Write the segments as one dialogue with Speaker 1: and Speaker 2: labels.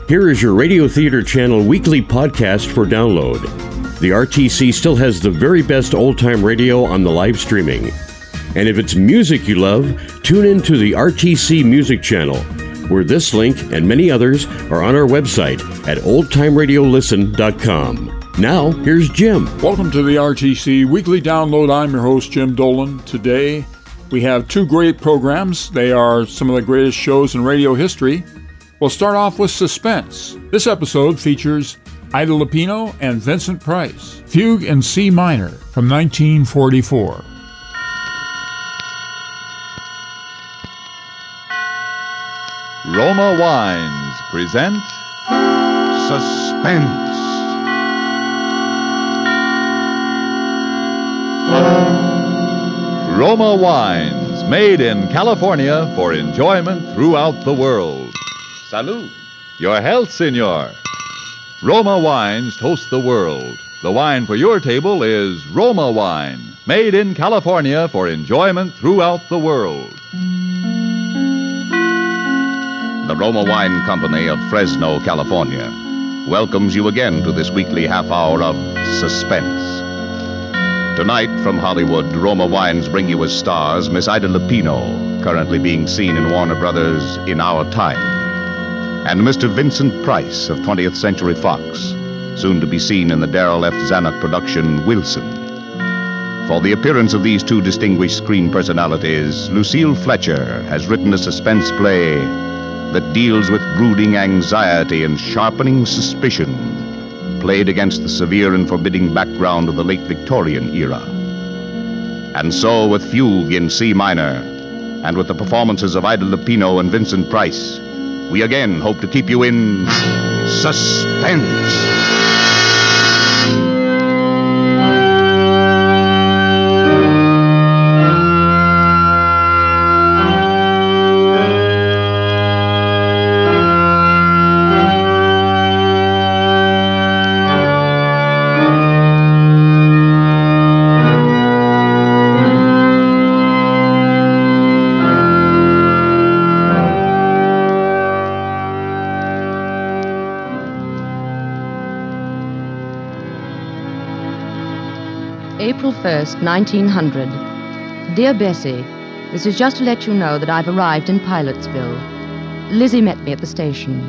Speaker 1: Here is your Radio Theater Channel weekly podcast for download. The RTC still has the very best old-time radio on the live streaming. And if it's music you love, tune in to the RTC Music Channel, where this link and many others are on our website at oldtimeradiolisten.com. Now, here's Jim.
Speaker 2: Welcome to the RTC Weekly Download. I'm your host, Jim Dolan. Today, we have two great programs. They are some of the greatest shows in radio history. We'll start off with Suspense. This episode features Ida Lupino and Vincent Price. Fugue in C minor from 1944.
Speaker 3: Roma Wines present Suspense. Roma Wines, made in California for enjoyment throughout the world. Salud. Your health, senor. Roma Wines toast the world. The wine for your table is Roma Wine, made in California for enjoyment throughout the world.
Speaker 4: The Roma Wine Company of Fresno, California, welcomes you again to this weekly half hour of Suspense. Tonight, from Hollywood, Roma Wines bring you as stars Miss Ida Lupino, currently being seen in Warner Brothers' In Our Time, and Mr. Vincent Price of 20th Century Fox, soon to be seen in the Darrell F. Zanuck production Wilson. For the appearance of these two distinguished screen personalities, Lucille Fletcher has written a suspense play that deals with brooding anxiety and sharpening suspicion, played against the severe and forbidding background of the late Victorian era. And so, with Fugue in C minor, and with the performances of Ida Lupino and Vincent Price, we again hope to keep you in suspense.
Speaker 5: April 1st, 1900. Dear Bessie, this is just to let you know that I've arrived in Pilotsville. Lizzie met me at the station.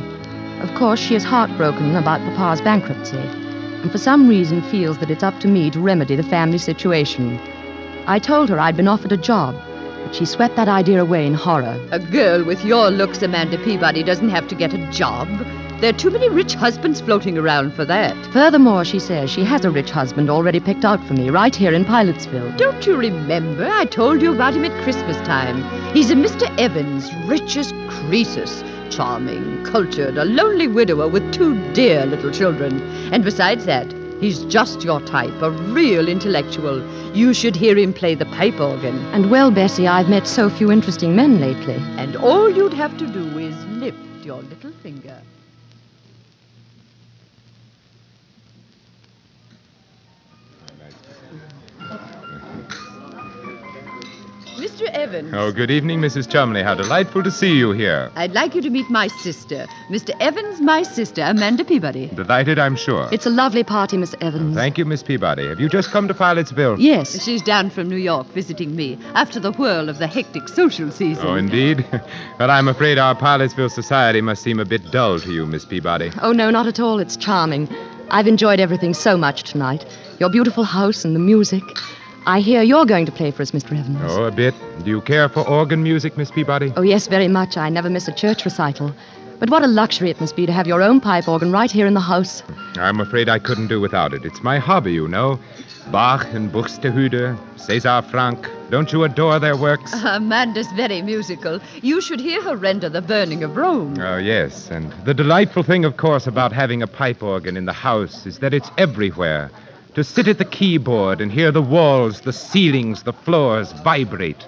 Speaker 5: Of course, she is heartbroken about Papa's bankruptcy, and for some reason feels that it's up to me to remedy the family situation. I told her I'd been offered a job, but she swept that idea away in horror.
Speaker 6: A girl with your looks, Amanda Peabody, doesn't have to get a job. There are too many rich husbands floating around for that.
Speaker 5: Furthermore, she says she has a rich husband already picked out for me right here in Pilotsville.
Speaker 6: Don't you remember? I told you about him at Christmas time. He's a Mr. Evans, rich as Croesus. Charming, cultured, a lonely widower with two dear little children. And besides that, he's just your type, a real intellectual. You should hear him play the pipe organ.
Speaker 5: And well, Bessie, I've met so few interesting men lately.
Speaker 6: And all you'd have to do is lift your little finger. Mr. Evans.
Speaker 7: Oh, good evening, Mrs. Chumley. How delightful to see you here.
Speaker 6: I'd like you to meet my sister. Mr. Evans, my sister, Amanda Peabody.
Speaker 7: Delighted, I'm sure.
Speaker 5: It's a lovely party, Miss Evans.
Speaker 7: Thank you, Miss Peabody. Have you just come to Pilotsville?
Speaker 5: Yes.
Speaker 6: She's down from New York visiting me after the whirl of the hectic social season.
Speaker 7: Oh, indeed? Well, I'm afraid our Pilotsville society must seem a bit dull to you, Miss Peabody.
Speaker 5: Oh, no, not at all. It's charming. I've enjoyed everything so much tonight. Your beautiful house and the music. I hear you're going to play for us, Mr. Evans.
Speaker 7: Oh, a bit. Do you care for organ music, Miss Peabody?
Speaker 5: Oh, yes, very much. I never miss a church recital. But what a luxury it must be to have your own pipe organ right here in the house.
Speaker 7: I'm afraid I couldn't do without it. It's my hobby, you know. Bach and Buxtehude, César Franck. Don't you adore their works?
Speaker 6: Amanda's very musical. You should hear her render The Burning of Rome.
Speaker 7: Oh, yes. And the delightful thing, of course, about having a pipe organ in the house is that it's everywhere. To sit at the keyboard and hear the walls, the ceilings, the floors vibrate.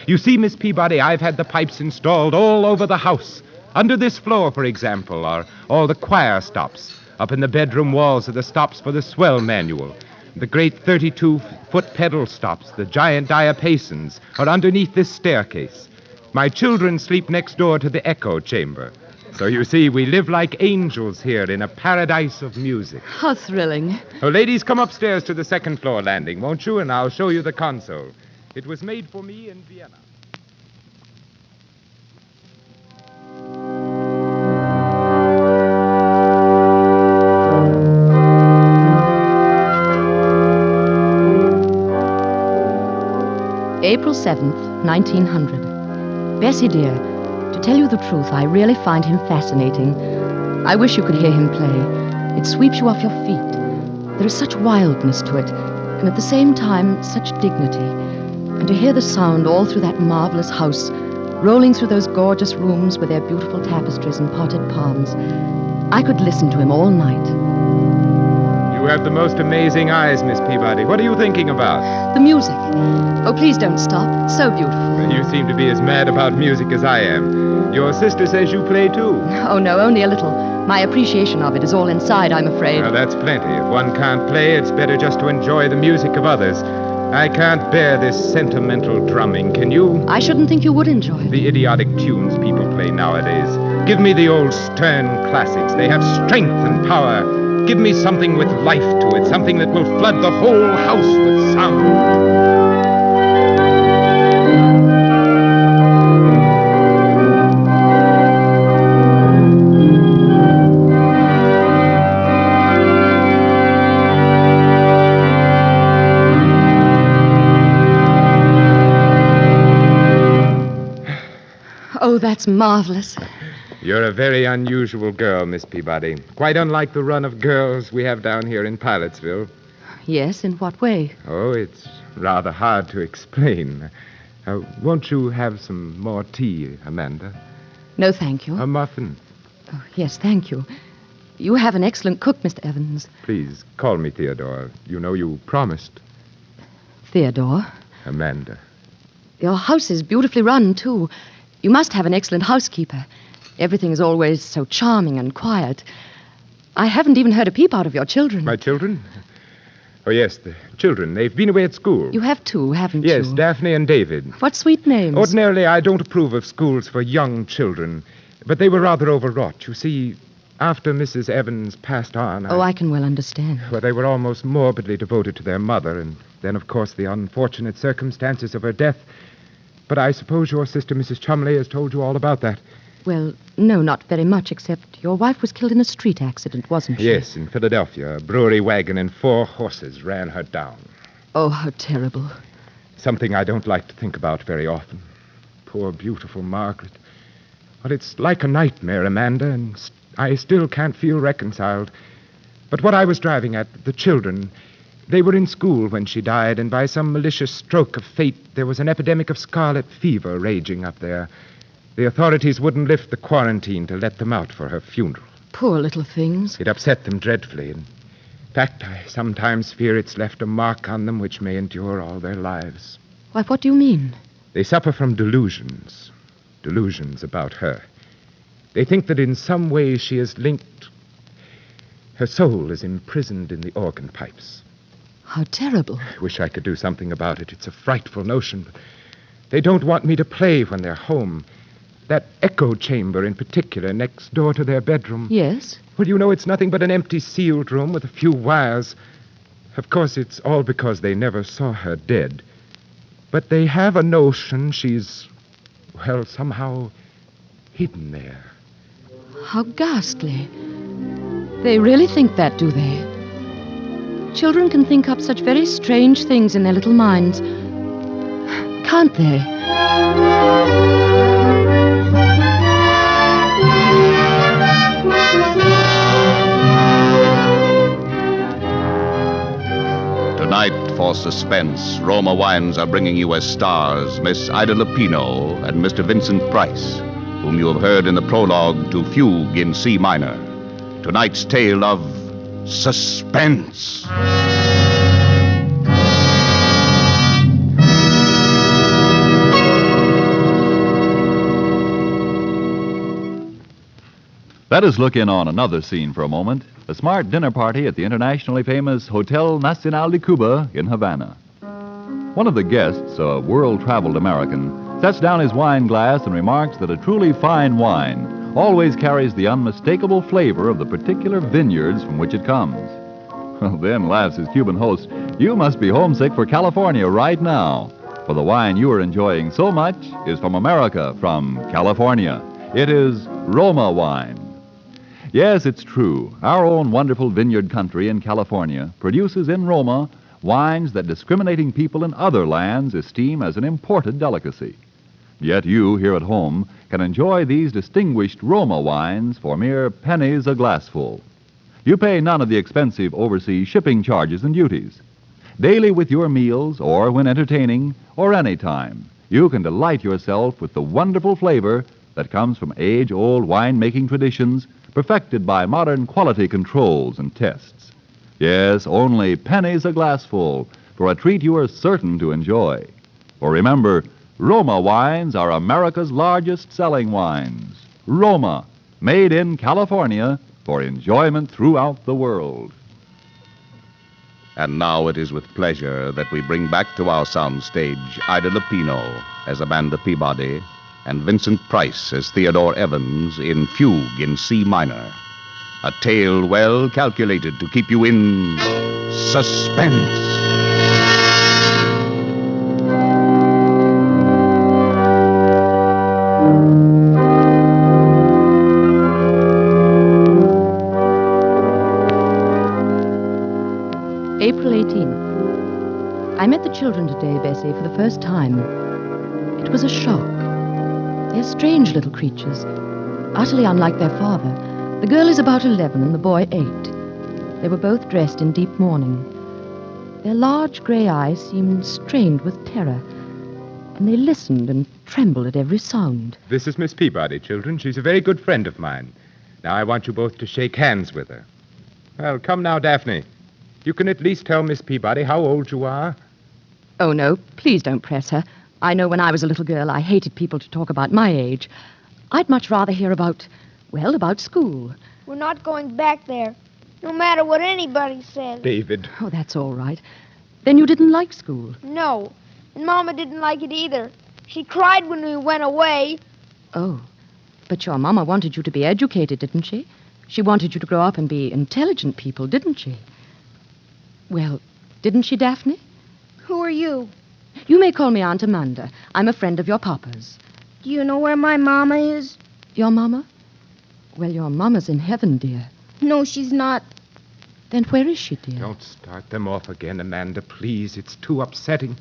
Speaker 7: You see, Miss Peabody, I've had the pipes installed all over the house. Under this floor, for example, are all the choir stops. Up in the bedroom walls are the stops for the swell manual. The great 32-foot pedal stops, the giant diapasons, are underneath this staircase. My children sleep next door to the echo chamber. So you see, we live like angels here in a paradise of music.
Speaker 5: How thrilling.
Speaker 7: Oh, ladies, come upstairs to the second floor landing, won't you? And I'll show you the console. It was made for me in Vienna.
Speaker 5: April 7th, 1900. Bessie, dear, to tell you the truth, I really find him fascinating. I wish you could hear him play. It sweeps you off your feet. There is such wildness to it, and at the same time, such dignity. And to hear the sound all through that marvelous house, rolling through those gorgeous rooms with their beautiful tapestries and potted palms. I could listen to him all night.
Speaker 7: You have the most amazing eyes, Miss Peabody. What are you thinking about?
Speaker 5: The music. Oh, please don't stop. It's so beautiful.
Speaker 7: You seem to be as mad about music as I am. Your sister says you play too.
Speaker 5: Oh, no, only a little. My appreciation of it is all inside, I'm afraid.
Speaker 7: Well, that's plenty. If one can't play, it's better just to enjoy the music of others. I can't bear this sentimental drumming, can you?
Speaker 5: I shouldn't think you would enjoy it.
Speaker 7: The idiotic tunes people play nowadays. Give me the old stern classics. They have strength and power. Give me something with life to it, something that will flood the whole house with sound.
Speaker 5: Oh, that's marvelous.
Speaker 7: You're a very unusual girl, Miss Peabody. Quite unlike the run of girls we have down here in Pilotsville.
Speaker 5: Yes, in what way?
Speaker 7: Oh, it's rather hard to explain. Won't you have some more tea, Amanda?
Speaker 5: No, thank you.
Speaker 7: A muffin.
Speaker 5: Oh, yes, thank you. You have an excellent cook, Mr. Evans.
Speaker 7: Please, call me Theodore. You know you promised.
Speaker 5: Theodore.
Speaker 7: Amanda.
Speaker 5: Your house is beautifully run, too. You must have an excellent housekeeper. Everything is always so charming and quiet. I haven't even heard a peep out of your children.
Speaker 7: My children? Oh, yes, the children. They've been away at school.
Speaker 5: You have two, haven't you?
Speaker 7: Yes, Daphne and David.
Speaker 5: What sweet names.
Speaker 7: Ordinarily, I don't approve of schools for young children, but they were rather overwrought. You see, after Mrs. Evans passed on...
Speaker 5: I can well understand.
Speaker 7: Well, they were almost morbidly devoted to their mother, and then, of course, the unfortunate circumstances of her death. But I suppose your sister, Mrs. Chumley, has told you all about that.
Speaker 5: Well, no, not very much, except your wife was killed in a street accident, wasn't she?
Speaker 7: Yes, in Philadelphia. A brewery wagon and 4 horses ran her down.
Speaker 5: Oh, how terrible.
Speaker 7: Something I don't like to think about very often. Poor, beautiful Margaret. Well, it's like a nightmare, Amanda, and I still can't feel reconciled. But what I was driving at, the children, they were in school when she died, and by some malicious stroke of fate, there was an epidemic of scarlet fever raging up there. The authorities wouldn't lift the quarantine to let them out for her funeral.
Speaker 5: Poor little things.
Speaker 7: It upset them dreadfully. In fact, I sometimes fear it's left a mark on them which may endure all their lives.
Speaker 5: Why, what do you mean?
Speaker 7: They suffer from delusions. Delusions about her. They think that in some way she is linked. Her soul is imprisoned in the organ pipes.
Speaker 5: How terrible.
Speaker 7: I wish I could do something about it. It's a frightful notion. But they don't want me to play when they're home. That echo chamber in particular, next door to their bedroom.
Speaker 5: Yes?
Speaker 7: Well, you know, it's nothing but an empty sealed room with a few wires. Of course, it's all because they never saw her dead. But they have a notion she's, well, somehow hidden there.
Speaker 5: How ghastly. They really think that, do they? Children can think up such very strange things in their little minds. Can't they?
Speaker 4: Tonight, for Suspense, Roma Wines are bringing you as stars Miss Ida Lupino and Mr. Vincent Price, whom you have heard in the prologue to Fugue in C minor. Tonight's tale of Suspense.
Speaker 3: Let us look in on another scene for a moment. A smart dinner party at the internationally famous Hotel Nacional de Cuba in Havana. One of the guests, a world-traveled American, sets down his wine glass and remarks that a truly fine wine always carries the unmistakable flavor of the particular vineyards from which it comes. Well, then, laughs his Cuban host, you must be homesick for California right now. For the wine you are enjoying so much is from America, from California. It is Roma wine. Yes, it's true. Our own wonderful vineyard country in California produces in Roma wines that discriminating people in other lands esteem as an imported delicacy. Yet you, here at home, can enjoy these distinguished Roma wines for mere pennies a glassful. You pay none of the expensive overseas shipping charges and duties. Daily with your meals, or when entertaining, or any time, you can delight yourself with the wonderful flavor that comes from age-old wine-making traditions perfected by modern quality controls and tests. Yes, only pennies a glassful for a treat you are certain to enjoy. For remember, Roma wines are America's largest selling wines. Roma, made in California for enjoyment throughout the world.
Speaker 4: And now it is with pleasure that we bring back to our soundstage Ida Lupino as Amanda Peabody and Vincent Price as Theodore Evans in Fugue in C minor. A tale well calculated to keep you in suspense.
Speaker 5: April 18th. I met the children today, Bessie, for the first time. It was a shock. They're strange little creatures, utterly unlike their father. The girl is about 11 and the boy 8. They were both dressed in deep mourning. Their large gray eyes seemed strained with terror, and they listened and trembled at every sound.
Speaker 7: This is Miss Peabody, children. She's a very good friend of mine. Now I want you both to shake hands with her. Well, come now, Daphne. You can at least tell Miss Peabody how old you are.
Speaker 5: Oh, no, please don't press her. I know when I was a little girl, I hated people to talk about my age. I'd much rather hear about school.
Speaker 8: We're not going back there, no matter what anybody says.
Speaker 7: David.
Speaker 5: Oh, that's all right. Then you didn't like school?
Speaker 8: No, and Mama didn't like it either. She cried when we went away.
Speaker 5: Oh, but your Mama wanted you to be educated, didn't she? She wanted you to grow up and be intelligent people, didn't she? Well, didn't she, Daphne?
Speaker 8: Who are you?
Speaker 5: You may call me Aunt Amanda. I'm a friend of your papa's.
Speaker 8: Do you know where my Mama is?
Speaker 5: Your Mama? Well, your Mama's in heaven, dear.
Speaker 8: No, she's not.
Speaker 5: Then where is she, dear?
Speaker 7: Don't start them off again, Amanda, please. It's too upsetting.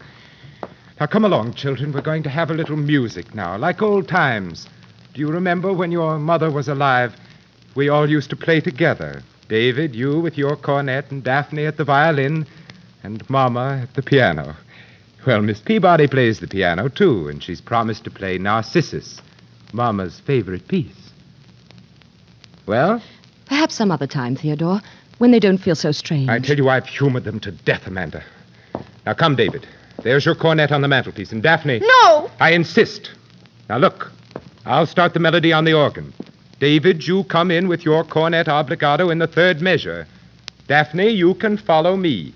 Speaker 7: Now, come along, children. We're going to have a little music now, like old times. Do you remember when your mother was alive? We all used to play together. David, you with your cornet, and Daphne at the violin, and Mama at the piano. Well, Miss Peabody plays the piano, too, and she's promised to play Narcissus, Mama's favorite piece. Well?
Speaker 5: Perhaps some other time, Theodore, when they don't feel so strange.
Speaker 7: I tell you, I've humored them to death, Amanda. Now, come, David. There's your cornet on the mantelpiece, and Daphne...
Speaker 8: No!
Speaker 7: I insist. Now, look. I'll start the melody on the organ. David, you come in with your cornet obligato in the third measure. Daphne, you can follow me.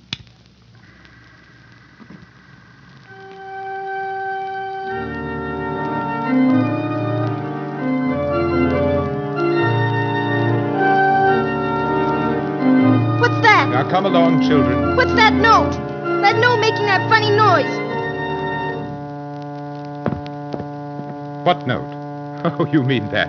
Speaker 8: What's that?
Speaker 7: Now, come along, children.
Speaker 8: What's that note? That note making that funny noise.
Speaker 7: What note? Oh, you mean that.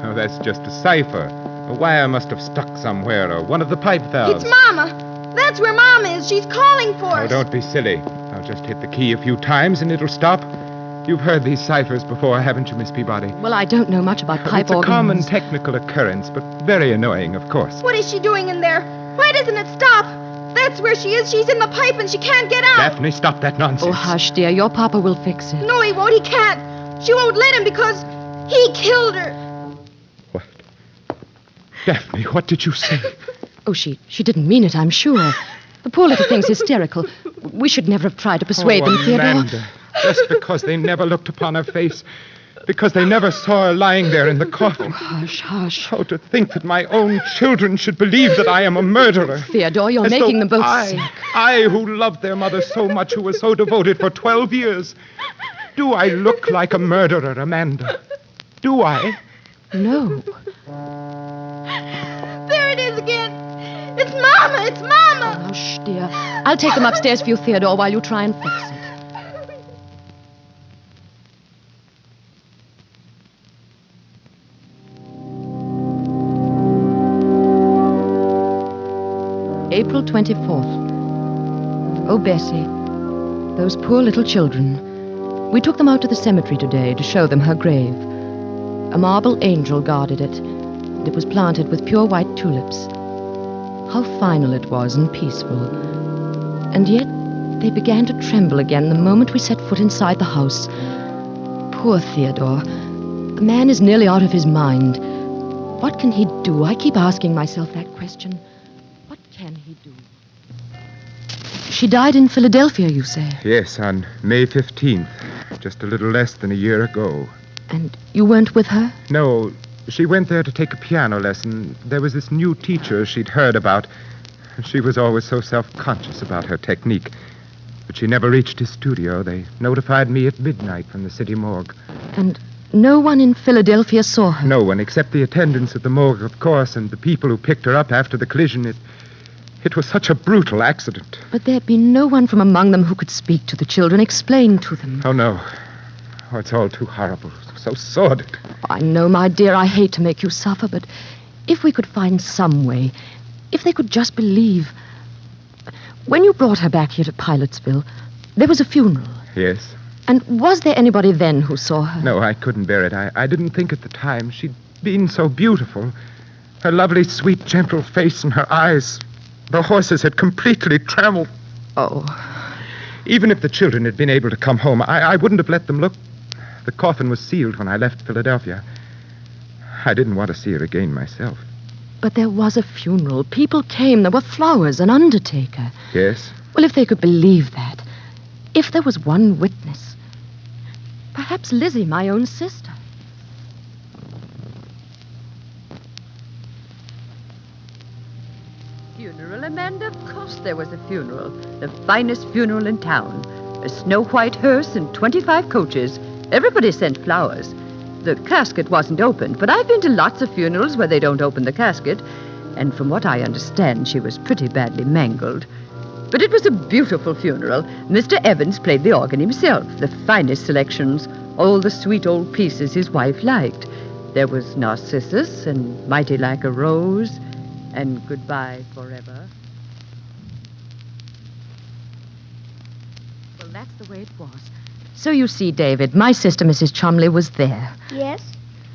Speaker 7: Oh, that's just a cipher. A wire must have stuck somewhere, or one of the pipe valves.
Speaker 8: It's Mama. That's where Mama is. She's calling for
Speaker 7: Oh,
Speaker 8: us.
Speaker 7: don't be silly. I'll just hit the key a few times and it'll stop. You've heard these ciphers before, haven't you, Miss Peabody?
Speaker 5: Well, I don't know much about pipe
Speaker 7: It's a
Speaker 5: organs.
Speaker 7: common technical occurrence, but very annoying, of course.
Speaker 8: What is she doing in there? Why doesn't it stop? That's where she is. She's in the pipe and she can't get out.
Speaker 7: Daphne, stop that nonsense.
Speaker 5: Oh, hush, dear. Your papa will fix it.
Speaker 8: No, he won't. He can't. She won't let him because he killed her.
Speaker 7: What? Daphne, what did you say?
Speaker 5: Oh, she didn't mean it, I'm sure. The poor little thing's hysterical. We should never have tried to persuade them, Theodore.
Speaker 7: Amanda, just because they never looked upon her face, because they never saw her lying there in the coffin.
Speaker 5: Hush, hush.
Speaker 7: Oh, to think that my own children should believe that I am a murderer.
Speaker 5: Theodore, you're
Speaker 7: As
Speaker 5: making
Speaker 7: though
Speaker 5: them both sick.
Speaker 7: I who loved their mother so much, who was so devoted for 12 years. Do I look like a murderer, Amanda? Do I?
Speaker 5: No.
Speaker 8: There it is again. It's Mama! It's Mama!
Speaker 5: Now, shh, dear. I'll take them upstairs for you, Theodore, while you try and fix it. April 24th. Oh, Bessie, those poor little children. We took them out to the cemetery today to show them her grave. A marble angel guarded it, and it was planted with pure white tulips. How final it was and peaceful. And yet, they began to tremble again the moment we set foot inside the house. Poor Theodore. The man is nearly out of his mind. What can he do? I keep asking myself that question. What can he do? She died in Philadelphia, you say?
Speaker 7: Yes, on May 15th, just a little less than a year ago.
Speaker 5: And you weren't with her?
Speaker 7: No, she went there to take a piano lesson. There was this new teacher she'd heard about. She was always so self-conscious about her technique. But she never reached his studio. They notified me at midnight from the city morgue.
Speaker 5: And no one in Philadelphia saw her?
Speaker 7: No one, except the attendants at the morgue, of course, and the people who picked her up after the collision. It was such a brutal accident.
Speaker 5: But there'd been no one from among them who could speak to the children, explain to them.
Speaker 7: Oh, no. Oh, it's all too horrible, so sordid.
Speaker 5: I know, my dear, I hate to make you suffer, but if we could find some way, if they could just believe. When you brought her back here to Pilotsville, there was a funeral.
Speaker 7: Yes.
Speaker 5: And was there anybody then who saw her?
Speaker 7: No, I couldn't bear it. I didn't think at the time. She'd been so beautiful. Her lovely, sweet, gentle face and her eyes. The horses had completely trammeled.
Speaker 5: Oh.
Speaker 7: Even if the children had been able to come home, I wouldn't have let them look. The coffin was sealed when I left Philadelphia. I didn't want to see her again myself.
Speaker 5: But there was a funeral. People came. There were flowers, an undertaker.
Speaker 7: Yes?
Speaker 5: Well, if they could believe that. If there was one witness. Perhaps Lizzie, my own sister.
Speaker 6: Funeral, Amanda? Of course there was a funeral. The finest funeral in town. A snow-white hearse and 25 coaches. Everybody sent flowers. The casket wasn't opened, but I've been to lots of funerals where they don't open the casket. And from what I understand, she was pretty badly mangled. But it was a beautiful funeral. Mr. Evans played the organ himself. The finest selections. All the sweet old pieces his wife liked. There was Narcissus and Mighty Like a Rose and Goodbye Forever.
Speaker 5: Well, that's the way it was. So you see, David, my sister, Mrs. Chumley, was there.
Speaker 8: Yes?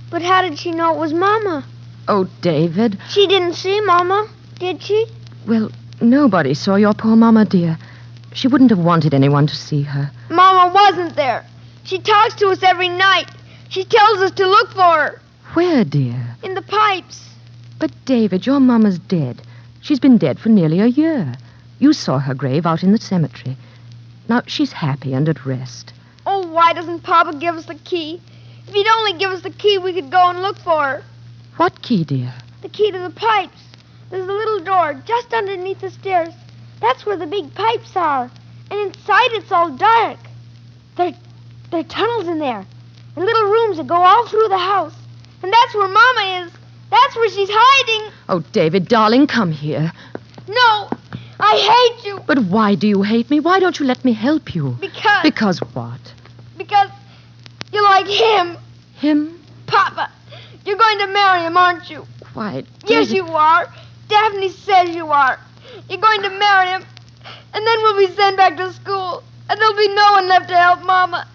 Speaker 8: But how did she know it was Mama?
Speaker 5: Oh, David.
Speaker 8: She didn't see Mama, did she?
Speaker 5: Well, nobody saw your poor Mama, dear. She wouldn't have wanted anyone to see her.
Speaker 8: Mama wasn't there. She talks to us every night. She tells us to look for her.
Speaker 5: Where, dear?
Speaker 8: In the pipes.
Speaker 5: But, David, your Mama's dead. She's been dead for nearly a year. You saw her grave out in the cemetery. Now, she's happy and at rest.
Speaker 8: Oh, why doesn't Papa give us the key? If he'd only give us the key, we could go and look for her.
Speaker 5: What key, dear?
Speaker 8: The key to the pipes. There's a little door just underneath the stairs. That's where the big pipes are. And inside it's all dark. There are tunnels in there. And little rooms that go all through the house. And that's where Mama is. That's where she's hiding.
Speaker 5: Oh, David, darling, come here.
Speaker 8: No, I hate you.
Speaker 5: But why do you hate me? Why don't you let me help you?
Speaker 8: Because...
Speaker 5: Because what?
Speaker 8: Because you like him.
Speaker 5: Him?
Speaker 8: Papa, you're going to marry him, aren't you?
Speaker 5: Why, David...
Speaker 8: Yes, you are. Daphne says you are. You're going to marry him. And then we'll be sent back to school. And there'll be no one left to help Mama.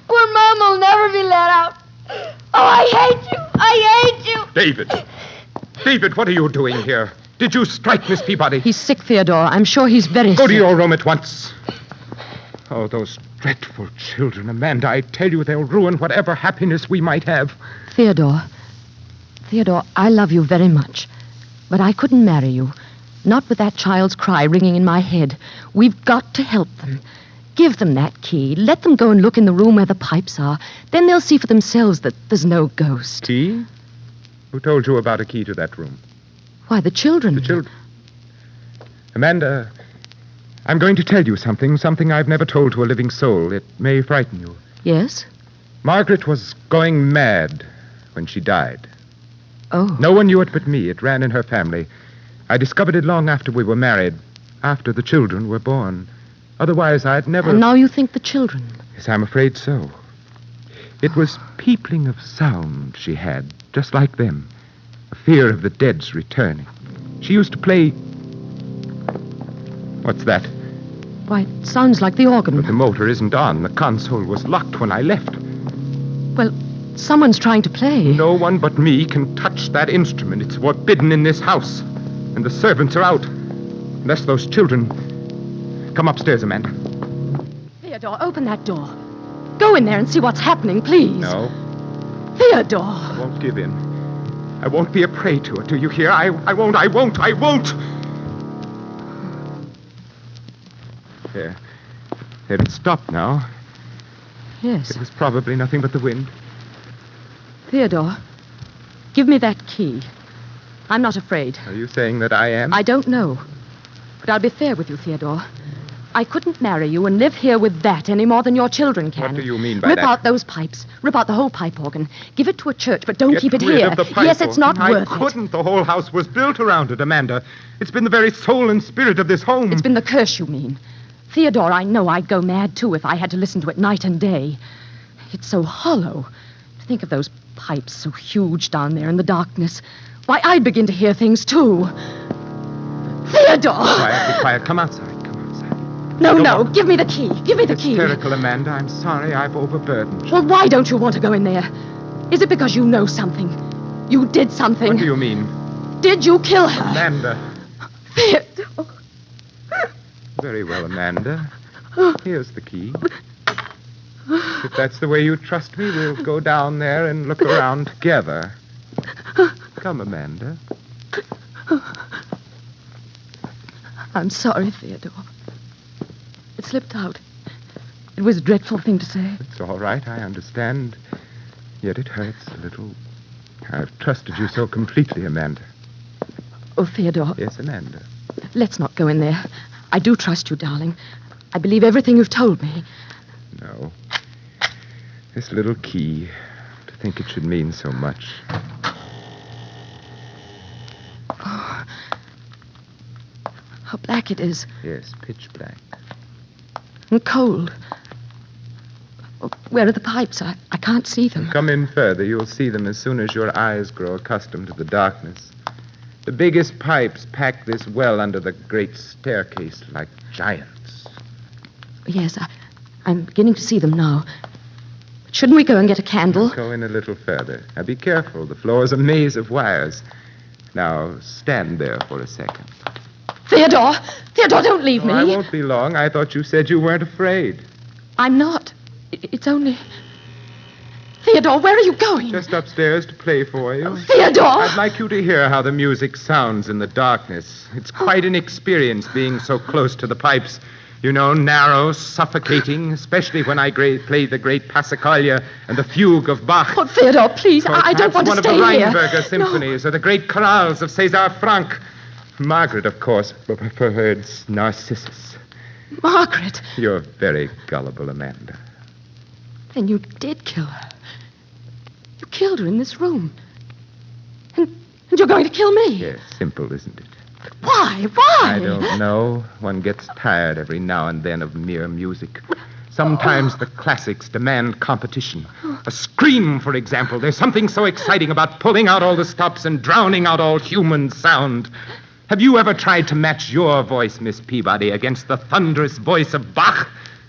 Speaker 8: Poor Mama will never be let out. Oh, I hate you. I hate you.
Speaker 7: David! David, what are you doing here? Did you strike Miss Peabody?
Speaker 5: He's sick, Theodore. I'm sure he's very sick.
Speaker 7: Go to your room at once. Oh, those dreadful children, Amanda. I tell you, they'll ruin whatever happiness we might have.
Speaker 5: Theodore, I love you very much. But I couldn't marry you. Not with that child's cry ringing in my head. We've got to help them. Give them that key. Let them go and look in the room where the pipes are. Then they'll see for themselves that there's no ghost.
Speaker 7: Key? Who told you about a key to that room?
Speaker 5: Why, the children.
Speaker 7: The children. Amanda, I'm going to tell you something I've never told to a living soul. It may frighten you.
Speaker 5: Yes?
Speaker 7: Margaret was going mad when she died.
Speaker 5: Oh.
Speaker 7: No one knew it but me. It ran in her family. I discovered it long after we were married, after the children were born. Otherwise, I'd never...
Speaker 5: And now you think the children?
Speaker 7: Yes, I'm afraid so. It was peopling of sound she had, just like them. A fear of the dead's returning. She used to play... What's that?
Speaker 5: Why, it sounds like the organ.
Speaker 7: But the motor isn't on. The console was locked when I left.
Speaker 5: Well, someone's trying to play.
Speaker 7: No one but me can touch that instrument. It's forbidden in this house. And the servants are out. Unless those children... Come upstairs, Amanda.
Speaker 5: Theodore, open that door. Go in there and see what's happening, please.
Speaker 7: No,
Speaker 5: Theodore.
Speaker 7: I won't give in. I won't be a prey to it. Do you hear? I won't. There, it's stopped now.
Speaker 5: Yes.
Speaker 7: It was probably nothing but the wind.
Speaker 5: Theodore, give me that key. I'm not afraid.
Speaker 7: Are you saying that I am?
Speaker 5: I don't know. But I'll be fair with you, Theodore. I couldn't marry you and live here with that any more than your children can.
Speaker 7: What do you mean by
Speaker 5: Rip
Speaker 7: that?
Speaker 5: out those pipes. Rip out the whole pipe organ. Give it to a church, but don't keep it
Speaker 7: Get rid
Speaker 5: here.
Speaker 7: of the pipe
Speaker 5: Yes, it's not
Speaker 7: organ.
Speaker 5: worth
Speaker 7: I couldn't. The whole house was built around it, Amanda. It's been the very soul and spirit of this home.
Speaker 5: It's been the curse, you mean. Theodore, I know I'd go mad, too, if I had to listen to it night and day. It's so hollow. To think of those pipes so huge down there in the darkness. Why, I'd begin to hear things, too. Theodore!
Speaker 7: Quiet, be quiet. Come outside.
Speaker 5: No, give me the key. Give me the key.
Speaker 7: Hysterical, Amanda. I'm sorry I've overburdened you.
Speaker 5: Well, why don't you want to go in there? Is it because you know something? You did something.
Speaker 7: What do you mean?
Speaker 5: Did you kill her?
Speaker 7: Amanda.
Speaker 5: Theodore.
Speaker 7: Very well, Amanda. Here's the key. If that's the way you trust me, we'll go down there and look around together. Come, Amanda.
Speaker 5: I'm sorry, Theodore. It slipped out. It was a dreadful thing to say.
Speaker 7: It's all right, I understand. Yet it hurts a little. I've trusted you so completely, Amanda.
Speaker 5: Oh, Theodore.
Speaker 7: Yes, Amanda.
Speaker 5: Let's not go in there. I do trust you, darling. I believe everything you've told me.
Speaker 7: No. This little key, to think it should mean so much.
Speaker 5: Oh. How black it is.
Speaker 7: Yes, pitch black.
Speaker 5: And cold. Oh, where are the pipes? I can't see them.
Speaker 7: Come in further. You'll see them as soon as your eyes grow accustomed to the darkness. The biggest pipes pack this well under the great staircase like giants.
Speaker 5: Yes, I'm beginning to see them now. But shouldn't we go and get a candle?
Speaker 7: Go in a little further. Now be careful. The floor's a maze of wires. Now stand there for a second.
Speaker 5: Theodore! Theodore, don't leave me.
Speaker 7: I won't be long. I thought you said you weren't afraid.
Speaker 5: I'm not. It's only... Theodore, where are you going?
Speaker 7: Just upstairs to play for you.
Speaker 5: Theodore!
Speaker 7: I'd like you to hear how the music sounds in the darkness. It's quite an experience being so close to the pipes. You know, narrow, suffocating, especially when I play the great Passacaglia and the fugue of Bach.
Speaker 5: Oh, Theodore, please, I don't want to stay
Speaker 7: here.
Speaker 5: here.
Speaker 7: One of the Rheinberger symphonies or the great chorales of César Franck. Margaret, of course, preferred Narcissus.
Speaker 5: Margaret?
Speaker 7: You're very gullible, Amanda.
Speaker 5: Then you did kill her. You killed her in this room. And you're going to kill me?
Speaker 7: Yes, simple, isn't it?
Speaker 5: Why? Why?
Speaker 7: I don't know. One gets tired every now and then of mere music. Sometimes the classics demand competition. A scream, for example. There's something so exciting about pulling out all the stops and drowning out all human sound. Have you ever tried to match your voice, Miss Peabody, against the thunderous voice of Bach?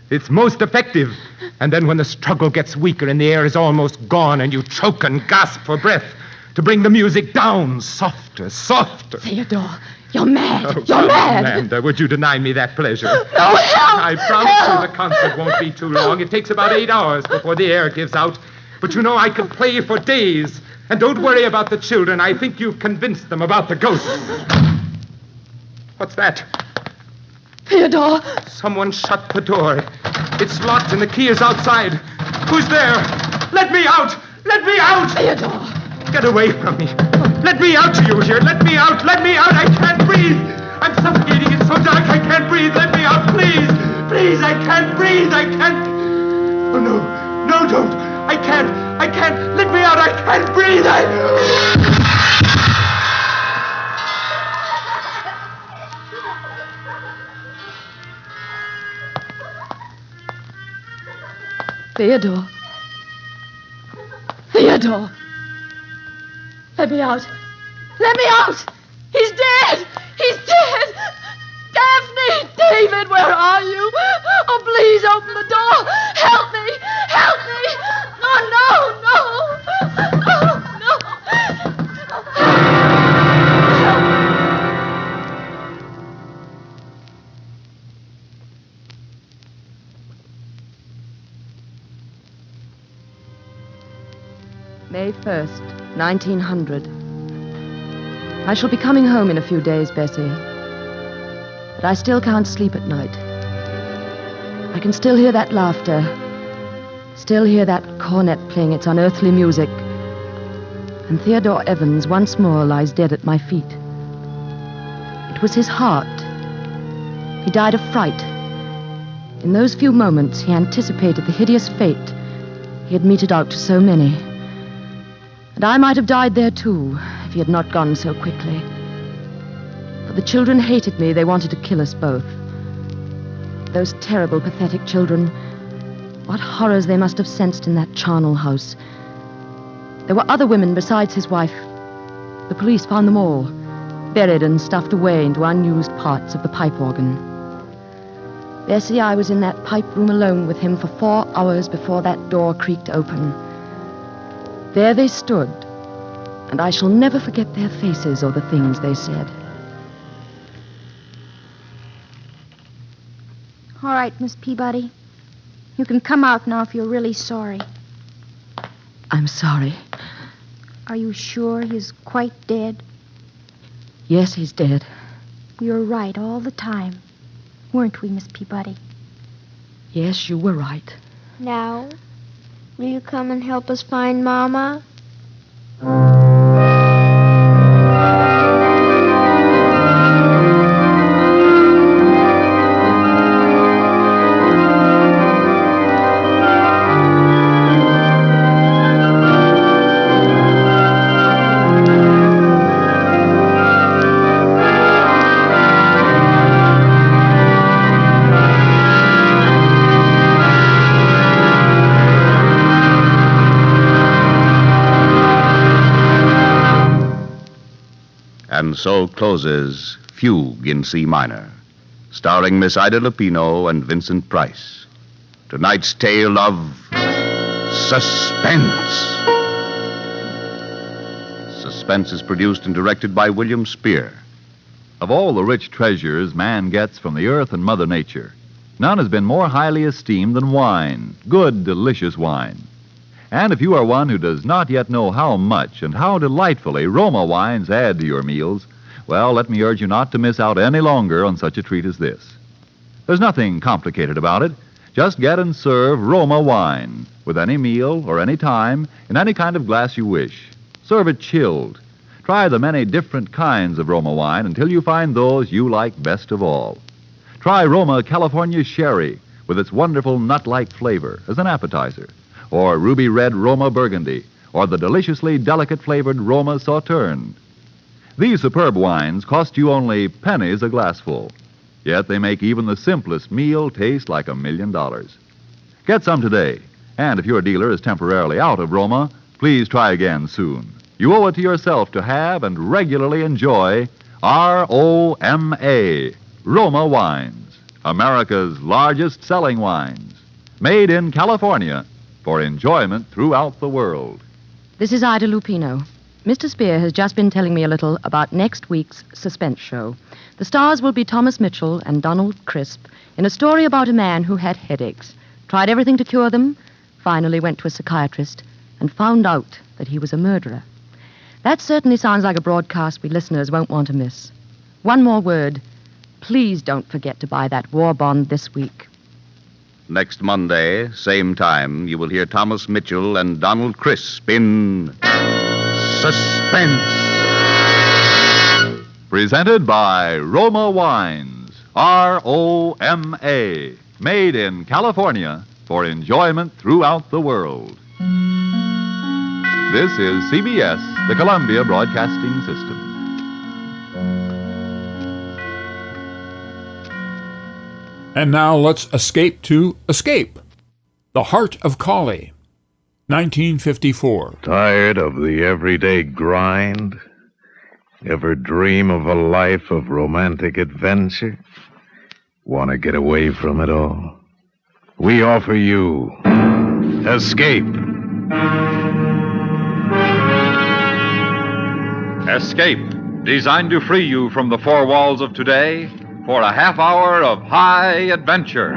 Speaker 7: It's most effective. And then when the struggle gets weaker and the air is almost gone and you choke and gasp for breath, to bring the music down softer, softer.
Speaker 5: Theodore, you're mad.
Speaker 7: Oh,
Speaker 5: you're mad.
Speaker 7: Amanda, would you deny me that pleasure?
Speaker 5: No, help!
Speaker 7: I promise you the concert won't be too long. It takes about 8 hours before the air gives out. But you know, I could play for days. And don't worry about the children. I think you've convinced them about the ghosts. What's that?
Speaker 5: Theodore!
Speaker 7: Someone shut the door. It's locked and the key is outside. Who's there? Let me out! Let me out!
Speaker 5: Theodore!
Speaker 7: Get away from me. Let me out, you hear? Let me out! Let me out! I can't breathe! I'm suffocating. It's so dark I can't breathe. Let me out, please! Please, I can't breathe. I can't... Oh, no. No, don't. I can't. Let me out. I can't breathe.
Speaker 6: Theodore. Theodore! Let me out! Let me out! He's dead! He's dead! Daphne! David, where are you? Oh, please open the door! Help me! Help me! Oh, no, no! Oh, no!
Speaker 5: May 1st, 1900. I shall be coming home in a few days, Bessie. But I still can't sleep at night. I can still hear that laughter. Still hear that cornet playing its unearthly music. And Theodore Evans once more lies dead at my feet. It was his heart. He died of fright. In those few moments, he anticipated the hideous fate he had meted out to so many. And I might have died there, too, if he had not gone so quickly. For the children hated me. They wanted to kill us both. Those terrible, pathetic children. What horrors they must have sensed in that charnel house. There were other women besides his wife. The police found them all, buried and stuffed away into unused parts of the pipe organ. Bessie, I was in that pipe room alone with him for 4 hours before that door creaked open. There they stood, and I shall never forget their faces or the things they said.
Speaker 8: All right, Miss Peabody. You can come out now if you're really sorry.
Speaker 5: I'm sorry.
Speaker 8: Are you sure he's quite dead?
Speaker 5: Yes, he's dead.
Speaker 8: We were right all the time, weren't we, Miss Peabody?
Speaker 5: Yes, you were right.
Speaker 8: Now, will you come and help us find Mama?
Speaker 4: And so closes Fugue in C minor, starring Miss Ida Lupino and Vincent Price. Tonight's tale of Suspense. Suspense is produced and directed by William Spear.
Speaker 3: Of all the rich treasures man gets from the earth and Mother Nature, none has been more highly esteemed than wine, good, delicious wine. And if you are one who does not yet know how much and how delightfully Roma wines add to your meals, well, let me urge you not to miss out any longer on such a treat as this. There's nothing complicated about it. Just get and serve Roma wine with any meal or any time in any kind of glass you wish. Serve it chilled. Try the many different kinds of Roma wine until you find those you like best of all. Try Roma California Sherry with its wonderful nut-like flavor as an appetizer, or ruby red Roma Burgundy, or the deliciously delicate flavored Roma Sauterne. These superb wines cost you only pennies a glassful, yet they make even the simplest meal taste like $1 million. Get some today, and if your dealer is temporarily out of Roma, please try again soon. You owe it to yourself to have and regularly enjoy ROMA, Roma Wines, America's largest selling wines, made in California for enjoyment throughout the world.
Speaker 5: This is Ida Lupino. Mr. Spear has just been telling me a little about next week's Suspense show. The stars will be Thomas Mitchell and Donald Crisp in a story about a man who had headaches, tried everything to cure them, finally went to a psychiatrist, and found out that he was a murderer. That certainly sounds like a broadcast we listeners won't want to miss. One more word. Please don't forget to buy that war bond this week.
Speaker 4: Next Monday, same time, you will hear Thomas Mitchell and Donald Crisp in Suspense.
Speaker 3: Presented by Roma Wines, ROMA, made in California for enjoyment throughout the world. This is CBS, the Columbia Broadcasting System.
Speaker 2: And now let's escape to Escape. The Heart of Collie, 1954.
Speaker 9: Tired of the everyday grind? Ever dream of a life of romantic adventure? Want to get away from it all? We offer you Escape.
Speaker 3: Escape, designed to free you from the four walls of today for a half hour of high adventure.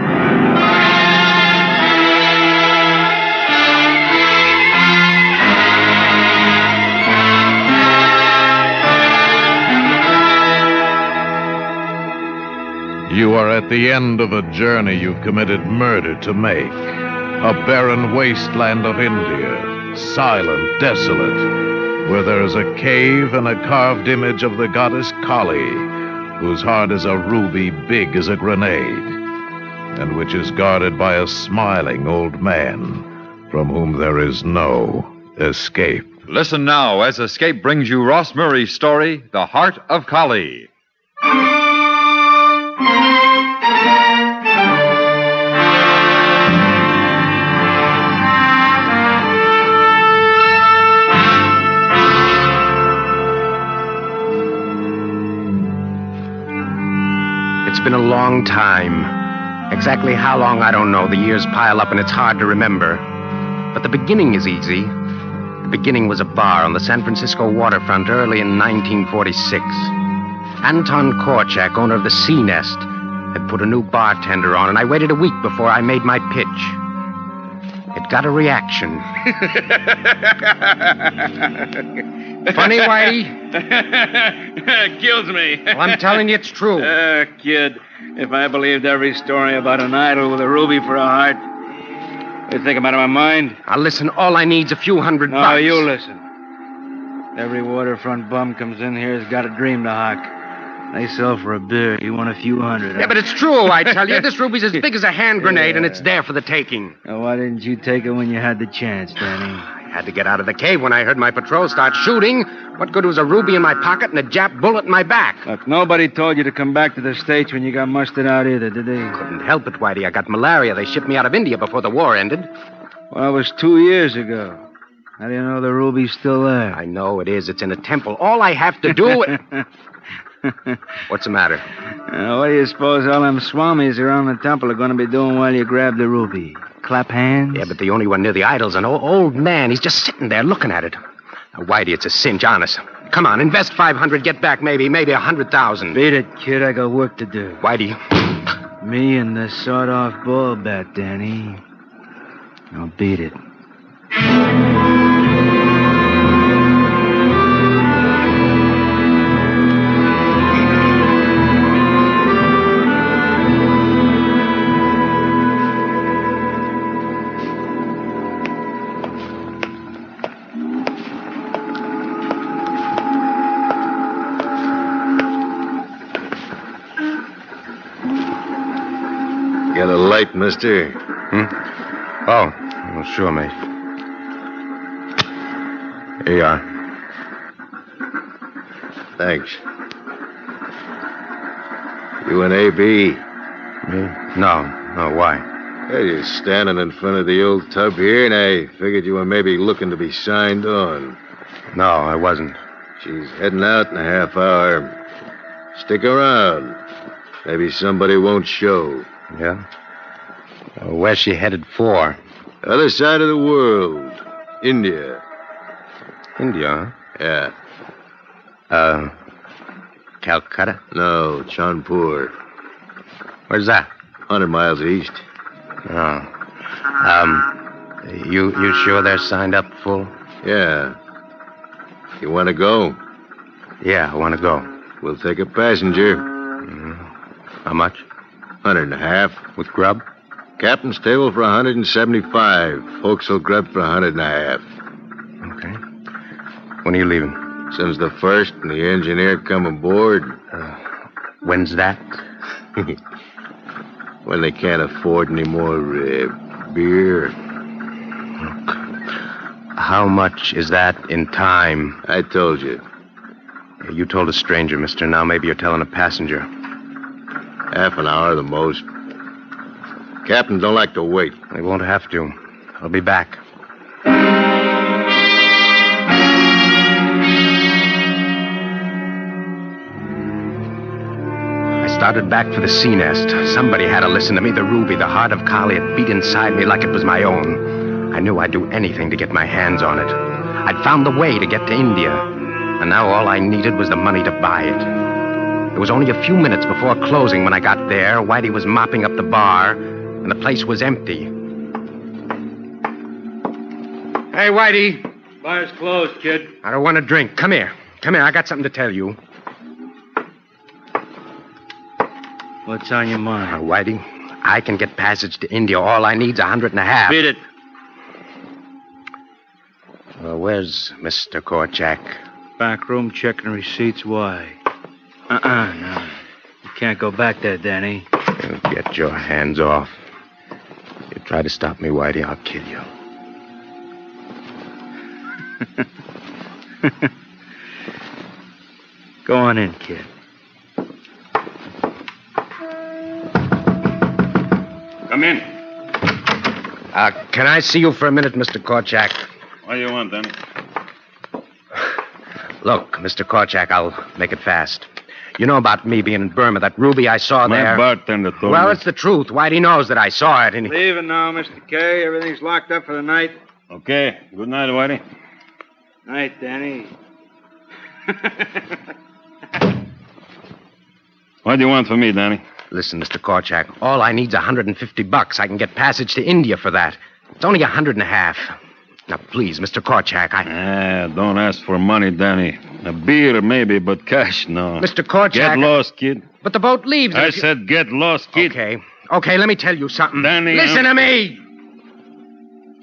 Speaker 9: You are at the end of a journey you've committed murder to make. A barren wasteland of India, silent, desolate, where there is a cave and a carved image of the goddess Kali, whose heart is a ruby big as a grenade, and which is guarded by a smiling old man from whom there is no escape.
Speaker 3: Listen now as Escape brings you Ross Murray's story, The Heart of Kali.
Speaker 10: It's been a long time. Exactly how long, I don't know. The years pile up and it's hard to remember. But the beginning is easy. The beginning was a bar on the San Francisco waterfront early in 1946. Anton Korchak, owner of the Sea Nest, had put a new bartender on, and I waited a week before I made my pitch. It got a reaction. Funny, Whitey?
Speaker 11: Kills me.
Speaker 10: Well, I'm telling you it's true.
Speaker 11: Kid, if I believed every story about an idol with a ruby for a heart, you'd think I'm out of my mind.
Speaker 10: Now, listen, all I need's a few $100.
Speaker 11: No, you listen. Every waterfront bum comes in here has got a dream to hawk. They sell for a beer. You want a few hundred.
Speaker 10: Yeah, but it's true, I tell you. This ruby's as big as a hand grenade, and it's there for the taking.
Speaker 11: Now, why didn't you take it when you had the chance, Danny?
Speaker 10: I had to get out of the cave when I heard my patrol start shooting. What good was a ruby in my pocket and a Jap bullet in my back?
Speaker 11: Look, nobody told you to come back to the States when you got mustered out either, did they?
Speaker 10: Couldn't help it, Whitey. I got malaria. They shipped me out of India before the war ended.
Speaker 11: Well, it was 2 years ago. How do you know the ruby's still there?
Speaker 10: I know it is. It's in a temple. All I have to do... What's the matter?
Speaker 11: What do you suppose all them swamis around the temple are going to be doing while you grab the ruby? Clap hands?
Speaker 10: Yeah, but the only one near the idol's an old man. He's just sitting there looking at it. Now, Whitey, it's a cinch, honest. Come on, invest 500, get back maybe 100,000.
Speaker 11: Beat it, kid. I got work to do.
Speaker 10: Whitey.
Speaker 11: Me and the sawed-off ball bat, Danny. I'll beat it.
Speaker 9: Got a light, mister?
Speaker 10: Oh, well, sure, mate. Here you are.
Speaker 9: Thanks. You an A.B.?
Speaker 10: Me? No, why?
Speaker 9: Hey, you're standing in front of the old tub here, and I figured you were maybe looking to be signed on.
Speaker 10: No, I wasn't.
Speaker 9: She's heading out in a half hour. Stick around. Maybe somebody won't show.
Speaker 10: Yeah? Where's she headed for?
Speaker 9: Other side of the world. India.
Speaker 10: India,
Speaker 9: Yeah.
Speaker 10: huh? Calcutta?
Speaker 9: No, Kanpur.
Speaker 10: Where's that?
Speaker 9: 100 miles east.
Speaker 10: Oh. You sure they're signed up full?
Speaker 9: Yeah. You want to go?
Speaker 10: Yeah, I want to go.
Speaker 9: We'll take a passenger.
Speaker 10: How much?
Speaker 9: 150.
Speaker 10: With grub?
Speaker 9: Captain's table for 175. Forecastle grub for 150.
Speaker 10: Okay. When are you leaving?
Speaker 9: Since the first and the engineer come aboard.
Speaker 10: When's that?
Speaker 9: When they can't afford any more beer.
Speaker 10: How much is that in time?
Speaker 9: I told you.
Speaker 10: You told a stranger, mister. Now maybe you're telling a passenger.
Speaker 9: Half an hour the most.
Speaker 12: Captain don't like to wait.
Speaker 10: They won't have to. I'll be back. I started back for the sea nest. Somebody had to listen to me. The ruby, the heart of Kali, had beat inside me like it was my own. I knew I'd do anything to get my hands on it. I'd found the way to get to India. And now all I needed was the money to buy it. It was only a few minutes before closing when I got there. Whitey was mopping up the bar, and the place was empty. Hey, Whitey.
Speaker 11: Bar's closed, kid.
Speaker 10: I don't want a drink. Come here. Come here. I got something to tell you.
Speaker 11: What's on your mind?
Speaker 10: Whitey, I can get passage to India. All I need's $150.
Speaker 11: Beat it.
Speaker 10: Where's Mr. Korchak?
Speaker 11: Back room checking receipts. Why? No. You can't go back there, Danny.
Speaker 10: You get your hands off. You try to stop me, Whitey, I'll kill you.
Speaker 11: Go on in, kid.
Speaker 13: Come in.
Speaker 10: Can I see you for a minute, Mr. Korchak?
Speaker 13: What do you want, then?
Speaker 10: Look, Mr. Korchak, I'll make it fast. You know about me being in Burma, that ruby I saw
Speaker 13: My
Speaker 10: there.
Speaker 13: bartender told
Speaker 10: Well,
Speaker 13: me.
Speaker 10: it's the truth. Whitey knows that I saw it, and he...
Speaker 11: Leaving now, Mr. K. Everything's locked up for the night.
Speaker 13: Okay. Good night, Whitey.
Speaker 11: Night, Danny.
Speaker 13: What do you want from me, Danny?
Speaker 10: Listen, Mr. Korchak, all I need's $150. I can get passage to India for that. It's only $150. Now, please, Mr. Korchak,
Speaker 13: don't ask for money, Danny. A beer, maybe, but cash, no.
Speaker 10: Mr. Korchak...
Speaker 13: Get lost, kid.
Speaker 10: But the boat leaves...
Speaker 13: I said get lost, kid.
Speaker 10: Okay, let me tell you something.
Speaker 13: Danny...
Speaker 10: Listen to me!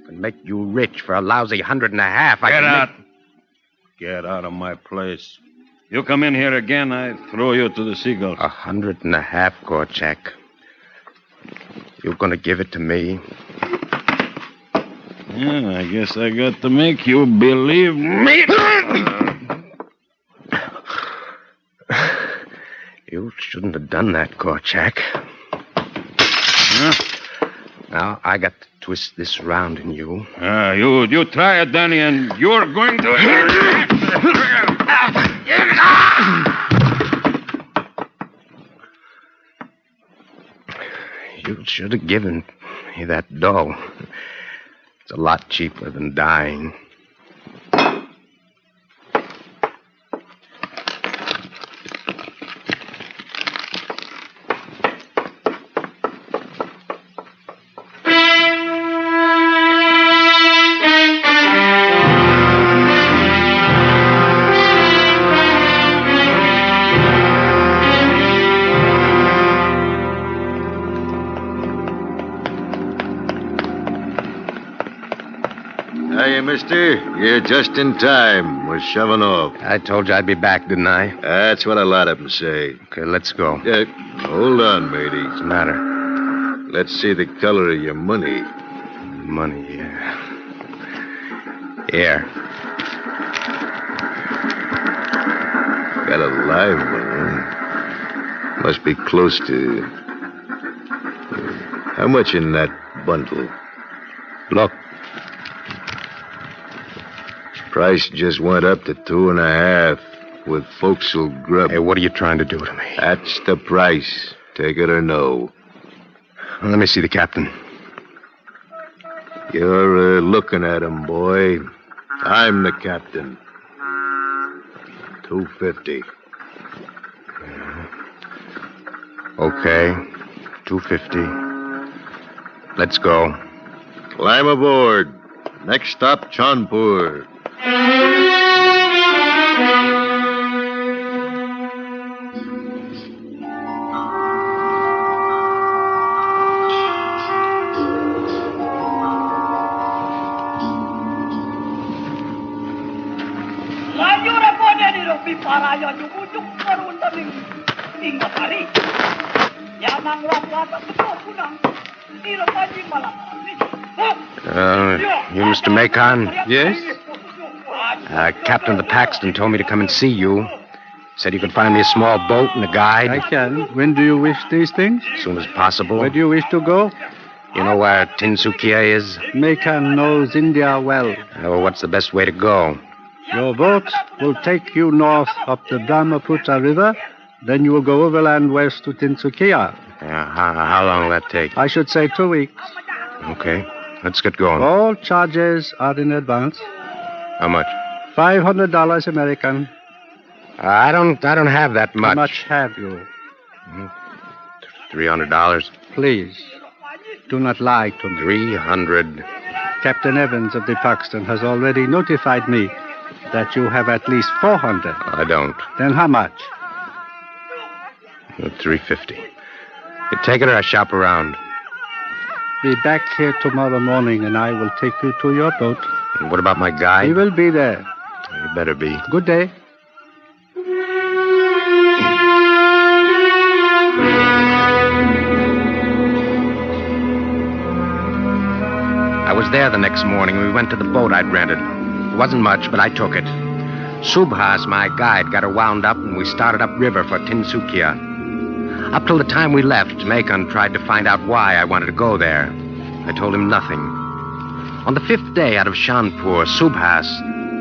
Speaker 10: I can make you rich for a lousy $150.
Speaker 13: Get out. Get out of my place. You come in here again, I throw you to the seagulls.
Speaker 10: $150, Korchak. You're gonna give it to me?
Speaker 13: Yeah, I guess I got to make you believe me.
Speaker 10: You shouldn't have done that, Korchak.
Speaker 13: Huh?
Speaker 10: Now, I got to twist this round in you.
Speaker 13: You try it, Danny, and you're going to...
Speaker 10: You should have given me that dough. It's a lot cheaper than dying.
Speaker 12: Mister. You're just in time. We're shoving off.
Speaker 10: I told you I'd be back, didn't I?
Speaker 12: That's what a lot of them say.
Speaker 10: Okay, let's go.
Speaker 12: Hold on, matey.
Speaker 10: What's the matter?
Speaker 12: Let's see the color of your money.
Speaker 10: Money, yeah. Here.
Speaker 12: Got a live one, huh? Must be close to... How much in that bundle?
Speaker 10: Look.
Speaker 12: Price just went up to 2.5 with forecastle grub.
Speaker 10: Hey, what are you trying to do to me?
Speaker 12: That's the price. Take it or no.
Speaker 10: Well, let me see the captain.
Speaker 12: You're looking at him, boy. I'm the captain. $250.
Speaker 10: Okay. $250. Let's go.
Speaker 12: Climb aboard. Next stop, Chaunpur.
Speaker 10: You Mr. Macon?
Speaker 14: Yes?
Speaker 10: Captain of the Paxton told me to come and see you. Said you could find me a small boat and a guide.
Speaker 14: I can. When do you wish these things?
Speaker 10: As soon as possible.
Speaker 14: Where do you wish to go?
Speaker 10: You know where Tinsukia is?
Speaker 14: Mekan knows India well.
Speaker 10: Well, what's the best way to go?
Speaker 14: Your boat will take you north up the Brahmaputra River. Then you will go overland west to Tinsukia.
Speaker 10: How long will that take?
Speaker 14: I should say 2 weeks.
Speaker 10: Okay, let's get going.
Speaker 14: All charges are in advance.
Speaker 10: How much?
Speaker 14: $500 American.
Speaker 10: I don't have that much.
Speaker 14: How much have you?
Speaker 10: $300.
Speaker 14: Please, do not lie to me.
Speaker 10: 300.
Speaker 14: Captain Evans of the Paxton has already notified me that you have at least 400.
Speaker 10: I don't.
Speaker 14: Then how much?
Speaker 10: 350. You take it or I shop around.
Speaker 14: Be back here tomorrow morning and I will take you to your boat.
Speaker 10: And what about my guide?
Speaker 14: He will be there.
Speaker 10: You better be.
Speaker 14: Good day.
Speaker 10: I was there the next morning. We went to the boat I'd rented. It wasn't much, but I took it. Subhas, my guide, got her wound up, and we started upriver for Tinsukia. Up till the time we left, Mekan tried to find out why I wanted to go there. I told him nothing. On the 5th day out of Shanpur, Subhas,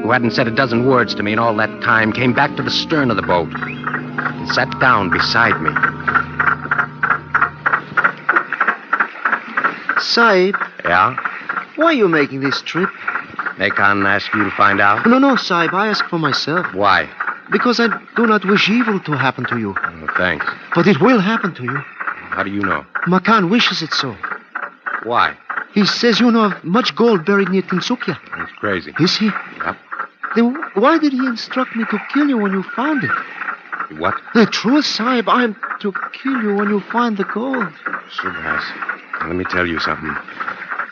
Speaker 10: who hadn't said a dozen words to me in all that time, came back to the stern of the boat and sat down beside me.
Speaker 15: Sahib?
Speaker 10: Yeah?
Speaker 15: Why are you making this trip?
Speaker 10: Mekan asked you to find out?
Speaker 15: No, Sahib, I ask for myself.
Speaker 10: Why?
Speaker 15: Because I do not wish evil to happen to you.
Speaker 10: Oh, thanks.
Speaker 15: But it will happen to you.
Speaker 10: How do you know?
Speaker 15: Makan wishes it so.
Speaker 10: Why?
Speaker 15: He says you know of much gold buried near Tinsukia.
Speaker 10: He's crazy.
Speaker 15: Is he?
Speaker 10: Yep.
Speaker 15: Then why did he instruct me to kill you when you found it?
Speaker 10: What?
Speaker 15: The truth, Sahib, I am to kill you when you find the gold.
Speaker 10: Subhas, let me tell you something.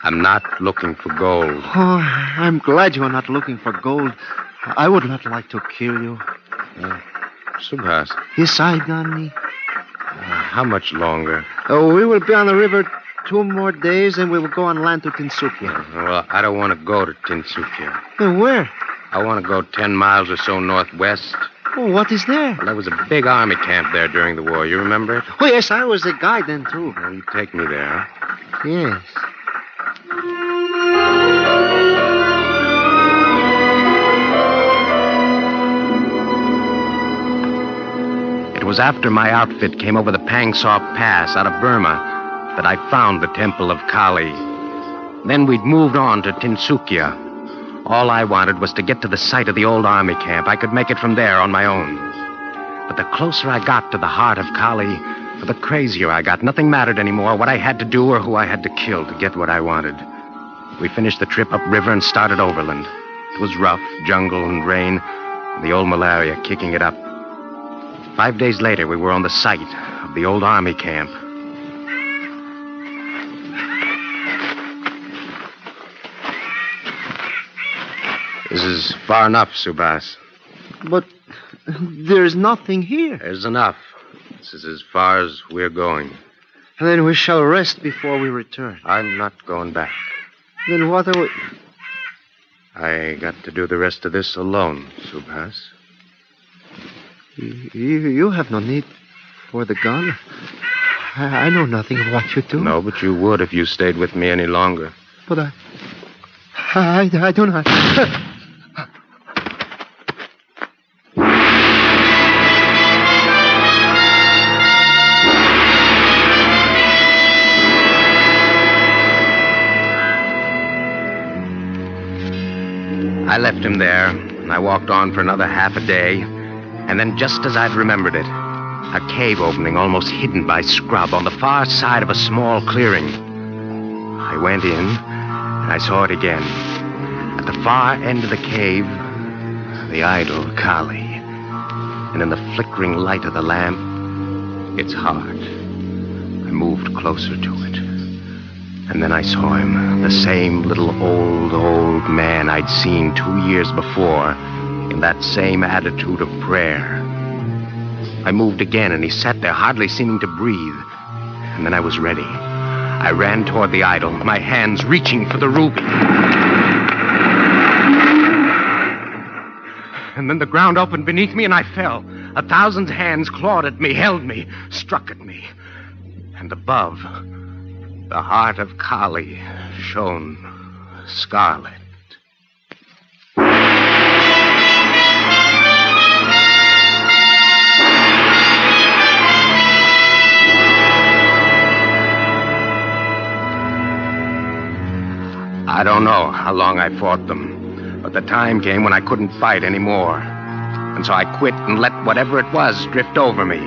Speaker 10: I'm not looking for gold.
Speaker 15: Oh, I'm glad you are not looking for gold. I would not like to kill you.
Speaker 10: Subhas.
Speaker 15: Yes, Sahib Gandhi.
Speaker 10: How much longer?
Speaker 15: Oh, we will be on the river 2 more days, and we will go on land to Tinsukia.
Speaker 10: Well, I don't want to go to Tinsukia.
Speaker 15: Then where?
Speaker 10: I want to go 10 miles or so northwest.
Speaker 15: Oh, what is there?
Speaker 10: Well, there was a big army camp there during the war. You remember it?
Speaker 15: Oh, yes, I was the guide then, too.
Speaker 10: Well, you take me there, huh?
Speaker 15: Yes.
Speaker 10: It was after my outfit came over the Pangsop Pass out of Burma that I found the Temple of Kali. Then we'd moved on to Tinsukia. All I wanted was to get to the site of the old army camp. I could make it from there on my own. But the closer I got to the heart of Kali, the crazier I got. Nothing mattered anymore, what I had to do or who I had to kill to get what I wanted. We finished the trip upriver and started overland. It was rough, jungle and rain, and the old malaria kicking it up. 5 days later, we were on the site of the old army camp. This is far enough, Subhas.
Speaker 15: But there's nothing here.
Speaker 10: There's enough. This is as far as we're going.
Speaker 15: And then we shall rest before we return.
Speaker 10: I'm not going back.
Speaker 15: Then what are we...
Speaker 10: I got to do the rest of this alone, Subhas.
Speaker 15: You have no need for the gun. I know nothing of what you do.
Speaker 10: No, but you would if you stayed with me any longer.
Speaker 15: But I do not...
Speaker 10: I left him there, and I walked on for another half a day, and then just as I'd remembered it, a cave opening almost hidden by scrub on the far side of a small clearing. I went in, and I saw it again. At the far end of the cave, the idol Kali, and in the flickering light of the lamp, its heart. I moved closer to it. And then I saw him, the same little old man I'd seen 2 years before, in that same attitude of prayer. I moved again, and he sat there, hardly seeming to breathe. And then I was ready. I ran toward the idol, my hands reaching for the ruby. And then the ground opened beneath me, and I fell. 1,000 hands clawed at me, held me, struck at me. And above... The heart of Kali shone scarlet. I don't know how long I fought them, but the time came when I couldn't fight anymore. And so I quit and let whatever it was drift over me.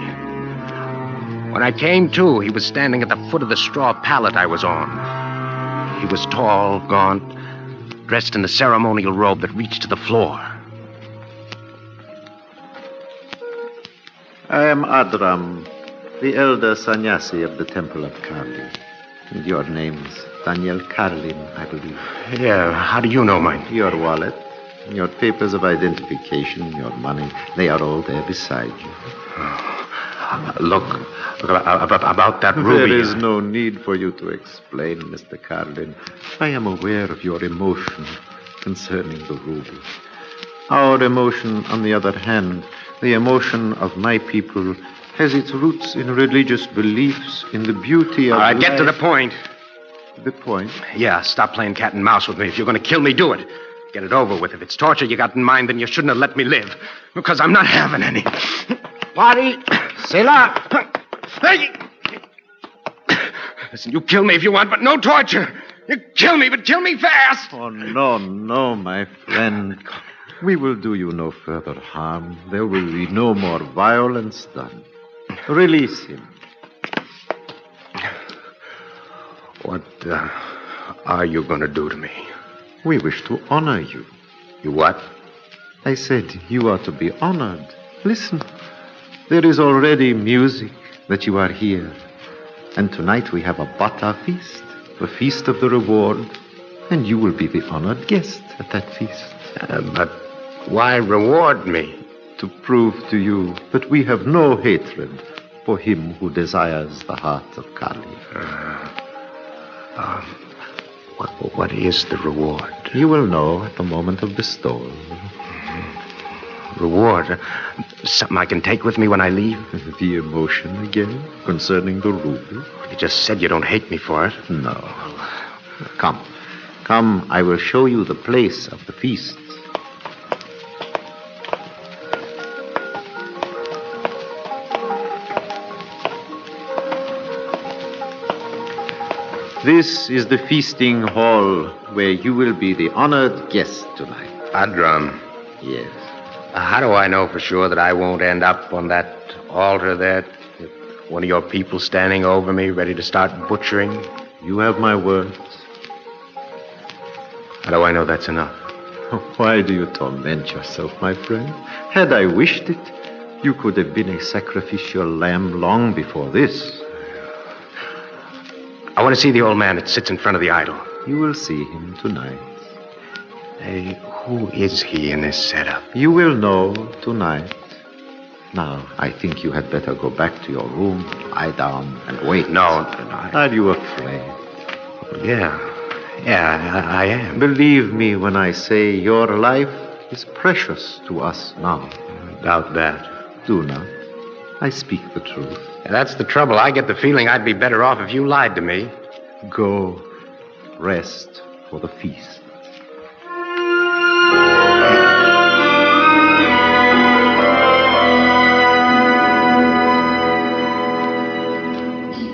Speaker 10: When I came to, he was standing at the foot of the straw pallet I was on. He was tall, gaunt, dressed in a ceremonial robe that reached to the floor.
Speaker 15: I am Adram, the elder sannyasi of the Temple of Kali. And your name's Daniel Karlin, I believe.
Speaker 10: Yeah, how do you know mine?
Speaker 15: Your wallet, your papers of identification, your money, they are all there beside you.
Speaker 10: Look, about that ruby.
Speaker 15: There is no need for you to explain, Mr. Karlin. I am aware of your emotion concerning the ruby. Our emotion, on the other hand, the emotion of my people, has its roots in religious beliefs, in the beauty of life.
Speaker 10: Get to the point.
Speaker 15: The point?
Speaker 10: Yeah, stop playing cat and mouse with me. If you're going to kill me, do it. Get it over with. If it's torture you got in mind, then you shouldn't have let me live. Because I'm not having any. Wadi, Selah. Hey! Listen, you kill me if you want, but no torture. You kill me, but kill me fast.
Speaker 15: Oh, no, my friend. We will do you no further harm. There will be no more violence done. Release him.
Speaker 10: What are you going to do to me?
Speaker 15: We wish to honor you.
Speaker 10: You what?
Speaker 15: I said you are to be honored. Listen, there is already music that you are here. And tonight we have a bata feast, the feast of the reward. And you will be the honored guest at that feast.
Speaker 10: But why reward me?
Speaker 15: To prove to you that we have no hatred for him who desires the heart of Kali.
Speaker 10: What is the reward?
Speaker 15: You will know at the moment of bestowal.
Speaker 10: Reward? Something I can take with me when I leave?
Speaker 15: The emotion again concerning the ruby.
Speaker 10: You just said you don't hate me for it.
Speaker 15: No. Come, I will show you the place of the feast. This is the feasting hall where you will be the honored guest tonight.
Speaker 10: Adram.
Speaker 15: Yes.
Speaker 10: How do I know for sure that I won't end up on that altar there with one of your people standing over me, ready to start butchering?
Speaker 15: You have my words.
Speaker 10: How do I know that's enough?
Speaker 15: Why do you torment yourself, my friend? Had I wished it, you could have been a sacrificial lamb long before this.
Speaker 10: I want to see the old man that sits in front of the idol.
Speaker 15: You will see him tonight.
Speaker 10: Hey, who is he in this setup?
Speaker 15: You will know tonight. Now, I think you had better go back to your room, lie down, and wait.
Speaker 10: No.
Speaker 15: Are you afraid?
Speaker 10: Yeah, I am.
Speaker 15: Believe me when I say your life is precious to us now.
Speaker 10: Doubt that.
Speaker 15: Do not. I speak the truth.
Speaker 10: That's the trouble. I get the feeling I'd be better off if you lied to me.
Speaker 15: Go. Rest for the feast.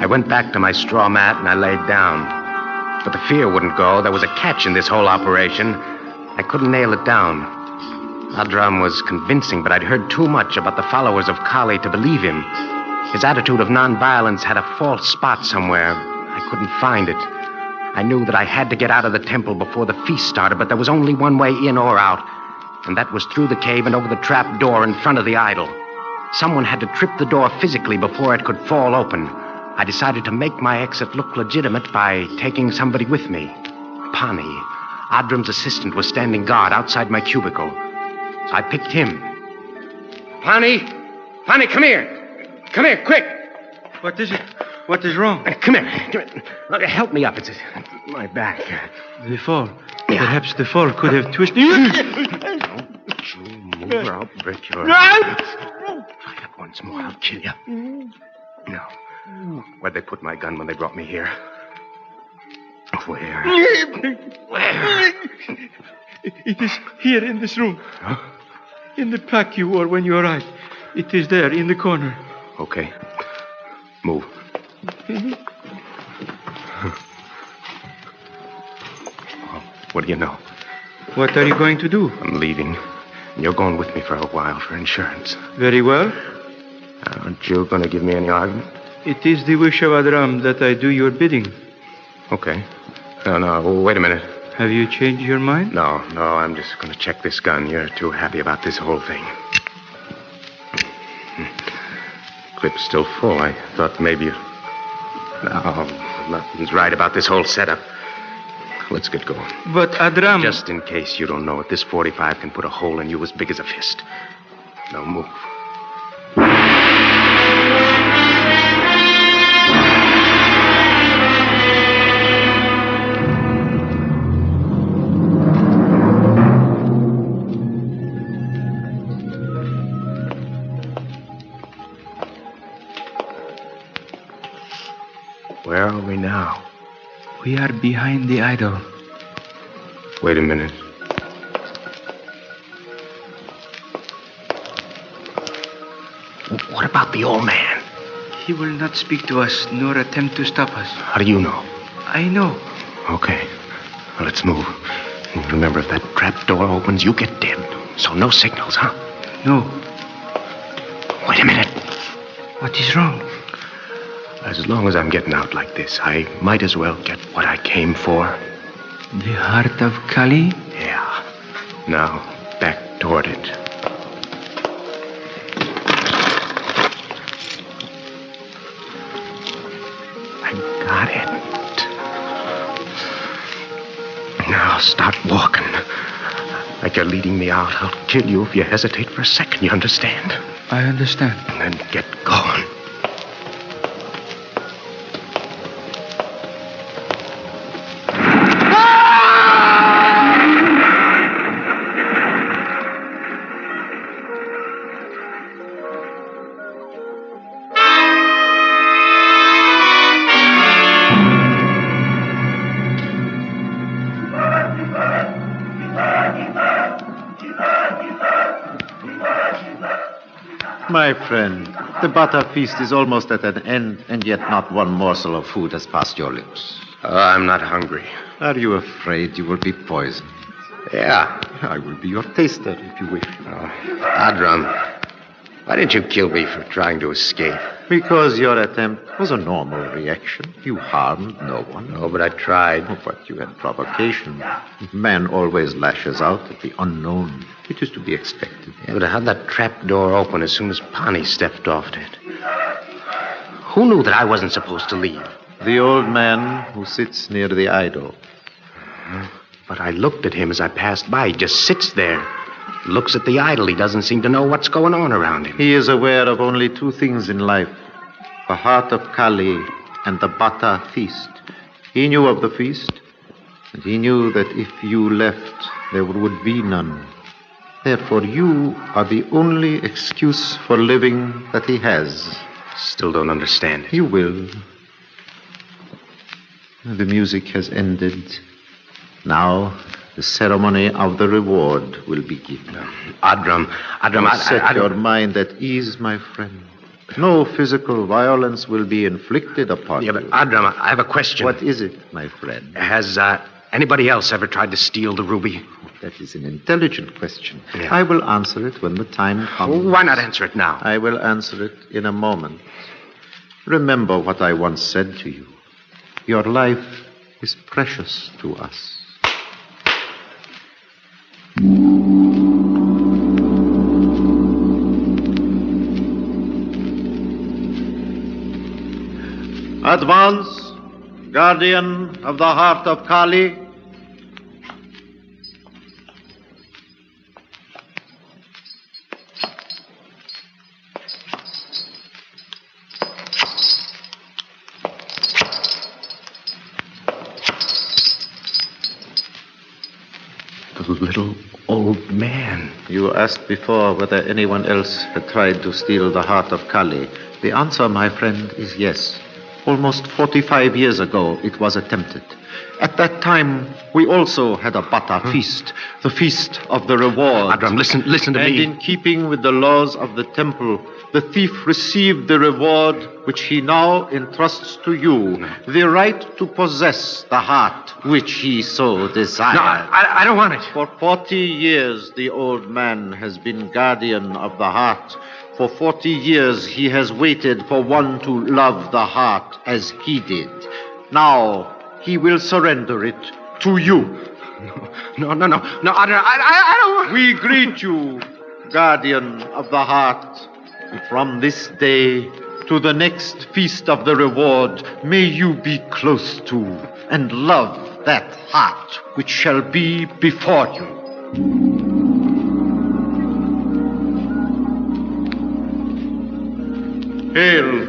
Speaker 10: I went back to my straw mat and I laid down. But the fear wouldn't go. There was a catch in this whole operation. I couldn't nail it down. Adram was convincing, but I'd heard too much about the followers of Kali to believe him. His attitude of nonviolence had a false spot somewhere. I couldn't find it. I knew that I had to get out of the temple before the feast started, but there was only one way in or out, and that was through the cave and over the trap door in front of the idol. Someone had to trip the door physically before it could fall open. I decided to make my exit look legitimate by taking somebody with me. Pani, Adram's assistant, was standing guard outside my cubicle. So I picked him. Pani, come here. Come here, quick.
Speaker 11: What is it? What is wrong?
Speaker 10: Come here. Help me up. It's my back.
Speaker 11: The fall. Yeah. Perhaps the fall could have twisted you.
Speaker 10: Don't you move or I'll break your... Try that once more. I'll kill you. No. Where'd they put my gun when they brought me here? Where?
Speaker 16: Where? It is here in this room.
Speaker 10: Huh?
Speaker 16: In the pack you wore when you arrived. It is there in the corner.
Speaker 10: Okay. Move. What do you know?
Speaker 16: What are you going to do?
Speaker 10: I'm leaving. You're going with me for a while for insurance.
Speaker 16: Very well.
Speaker 10: Aren't you going to give me any argument?
Speaker 16: It is the wish of Adram that I do your bidding.
Speaker 10: Okay. No, wait a minute.
Speaker 16: Have you changed your mind?
Speaker 10: No, I'm just going to check this gun. You're too happy about this whole thing. Clip's still full. I thought maybe you... No, nothing's right about this whole setup. Let's get going.
Speaker 16: But Adram...
Speaker 10: Just in case you don't know it, this 45 can put a hole in you as big as a fist. Now move. Where are we now?
Speaker 16: We are behind the idol.
Speaker 10: Wait a minute. What about the old man?
Speaker 16: He will not speak to us nor attempt to stop us.
Speaker 10: How do you know?
Speaker 16: I know.
Speaker 10: Okay. Well, let's move. Remember, if that trap door opens, you get dead. So no signals, huh?
Speaker 16: No.
Speaker 10: Wait a minute.
Speaker 16: What is wrong?
Speaker 10: As long as I'm getting out like this, I might as well get what I came for.
Speaker 16: The heart of Kali?
Speaker 10: Yeah. Now, back toward it. I got it. Now, start walking. Like you're leading me out. I'll kill you if you hesitate for a second, you understand?
Speaker 16: I understand.
Speaker 10: And then get going.
Speaker 15: My friend, the butter feast is almost at an end, and yet not one morsel of food has passed your lips.
Speaker 10: I'm not hungry.
Speaker 15: Are you afraid you will be poisoned?
Speaker 10: Yeah.
Speaker 15: I will be your taster, if you wish.
Speaker 10: Adram, why didn't you kill me for trying to escape?
Speaker 15: Because your attempt was a normal reaction. You harmed no one.
Speaker 10: No, but I tried.
Speaker 15: Oh, but you had provocation. Man always lashes out at the unknown. It is to be expected.
Speaker 10: Yeah, but how'd that trap door open as soon as Pani stepped off it? Who knew that I wasn't supposed to leave?
Speaker 15: The old man who sits near the idol.
Speaker 10: But I looked at him as I passed by. He just sits there. Looks at the idol. He doesn't seem to know what's going on around him.
Speaker 15: He is aware of only two things in life. The heart of Kali and the Bata feast. He knew of the feast, and he knew that if you left, there would be none. Therefore, you are the only excuse for living that he has.
Speaker 10: Still don't understand it.
Speaker 15: You will. The music has ended. Now, the ceremony of the reward will begin.
Speaker 10: Adram,
Speaker 15: set your mind at ease, my friend. No physical violence will be inflicted upon you.
Speaker 10: But Adram, I have a question.
Speaker 15: What is it, my friend?
Speaker 10: Has anybody else ever tried to steal the ruby?
Speaker 15: That is an intelligent question.
Speaker 10: Yeah.
Speaker 15: I will answer it when the time comes.
Speaker 10: Well, why not answer it now?
Speaker 15: I will answer it in a moment. Remember what I once said to you. Your life is precious to us. Advance, guardian of the heart of Kali.
Speaker 10: The little old man.
Speaker 15: You asked before whether anyone else had tried to steal the heart of Kali. The answer, my friend, is yes. Almost 45 years ago, it was attempted. At that time, we also had a Bata feast, the feast of the reward.
Speaker 10: Adram, listen to me.
Speaker 15: And in keeping with the laws of the temple, the thief received the reward which he now entrusts to you, the right to possess the heart which he so desired.
Speaker 10: No, I don't want it.
Speaker 15: For 40 years, the old man has been guardian of the heart. For 40 years, he has waited for one to love the heart as he did. Now, he will surrender it to you.
Speaker 10: No, Adram, I don't want...
Speaker 15: We greet you, guardian of the heart. From this day to the next feast of the reward, may you be close to and love that heart which shall be before you. Hail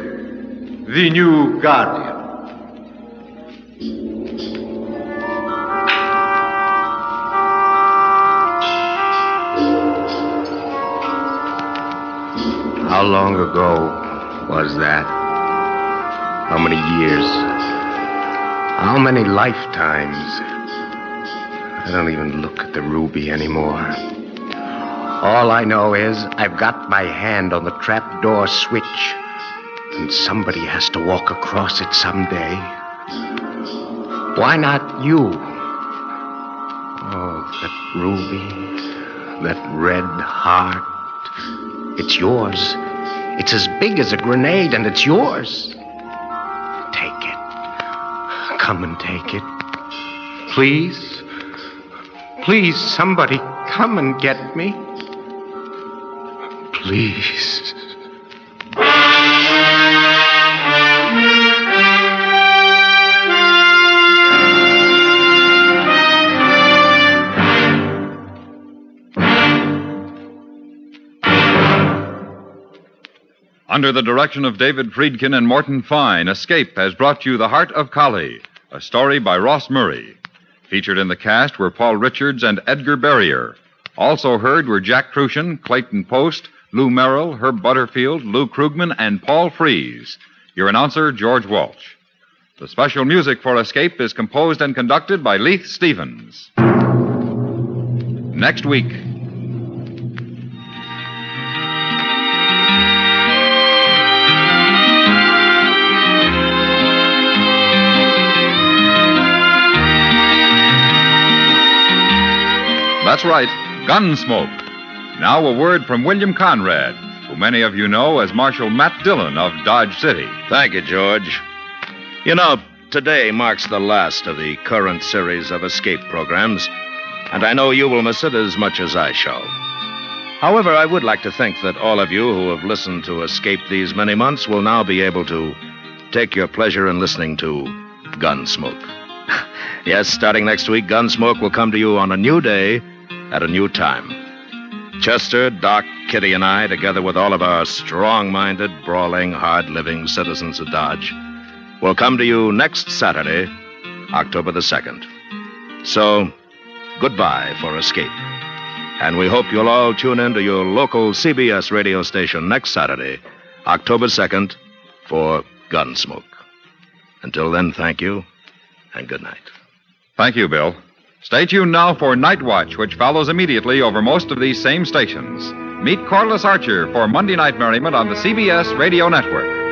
Speaker 15: the new guardian.
Speaker 10: How long ago was that? How many years? How many lifetimes? I don't even look at the ruby anymore. All I know is I've got my hand on the trapdoor switch, and somebody has to walk across it someday. Why not you? Oh, that ruby, that red heart. It's yours. It's as big as a grenade, and it's yours. Take it. Come and take it. Please. Please, somebody, come and get me. Please.
Speaker 3: Under the direction of David Friedkin and Morton Fine, Escape has brought you The Heart of Kali, a story by Ross Murray. Featured in the cast were Paul Richards and Edgar Barrier. Also heard were Jack Crucian, Clayton Post, Lou Merrill, Herb Butterfield, Lou Krugman, and Paul Freese. Your announcer, George Walsh. The special music for Escape is composed and conducted by Leith Stevens. Next week. That's right, Gunsmoke. Now a word from William Conrad, who many of you know as Marshal Matt Dillon of Dodge City.
Speaker 4: Thank you, George. You know, today marks the last of the current series of Escape programs, and I know you will miss it as much as I shall. However, I would like to think that all of you who have listened to Escape these many months will now be able to take your pleasure in listening to Gunsmoke. Yes, starting next week, Gunsmoke will come to you on a new day at a new time. Chester, Doc, Kitty, and I, together with all of our strong-minded, brawling, hard-living citizens of Dodge, will come to you next Saturday, October the 2nd. So, goodbye for Escape. And we hope you'll all tune in to your local CBS radio station next Saturday, October 2nd, for Gunsmoke. Until then, thank you, and good night.
Speaker 3: Thank you, Bill. Stay tuned now for Night Watch, which follows immediately over most of these same stations. Meet Corliss Archer for Monday Night Merriment on the CBS Radio Network.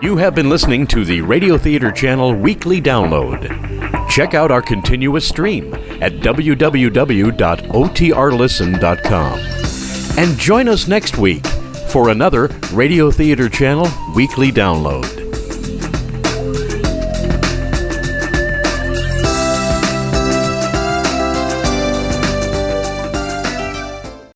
Speaker 1: You have been listening to the Radio Theater Channel Weekly Download. Check out our continuous stream at www.otrlisten.com. And join us next week
Speaker 17: for another Radio Theater Channel weekly download.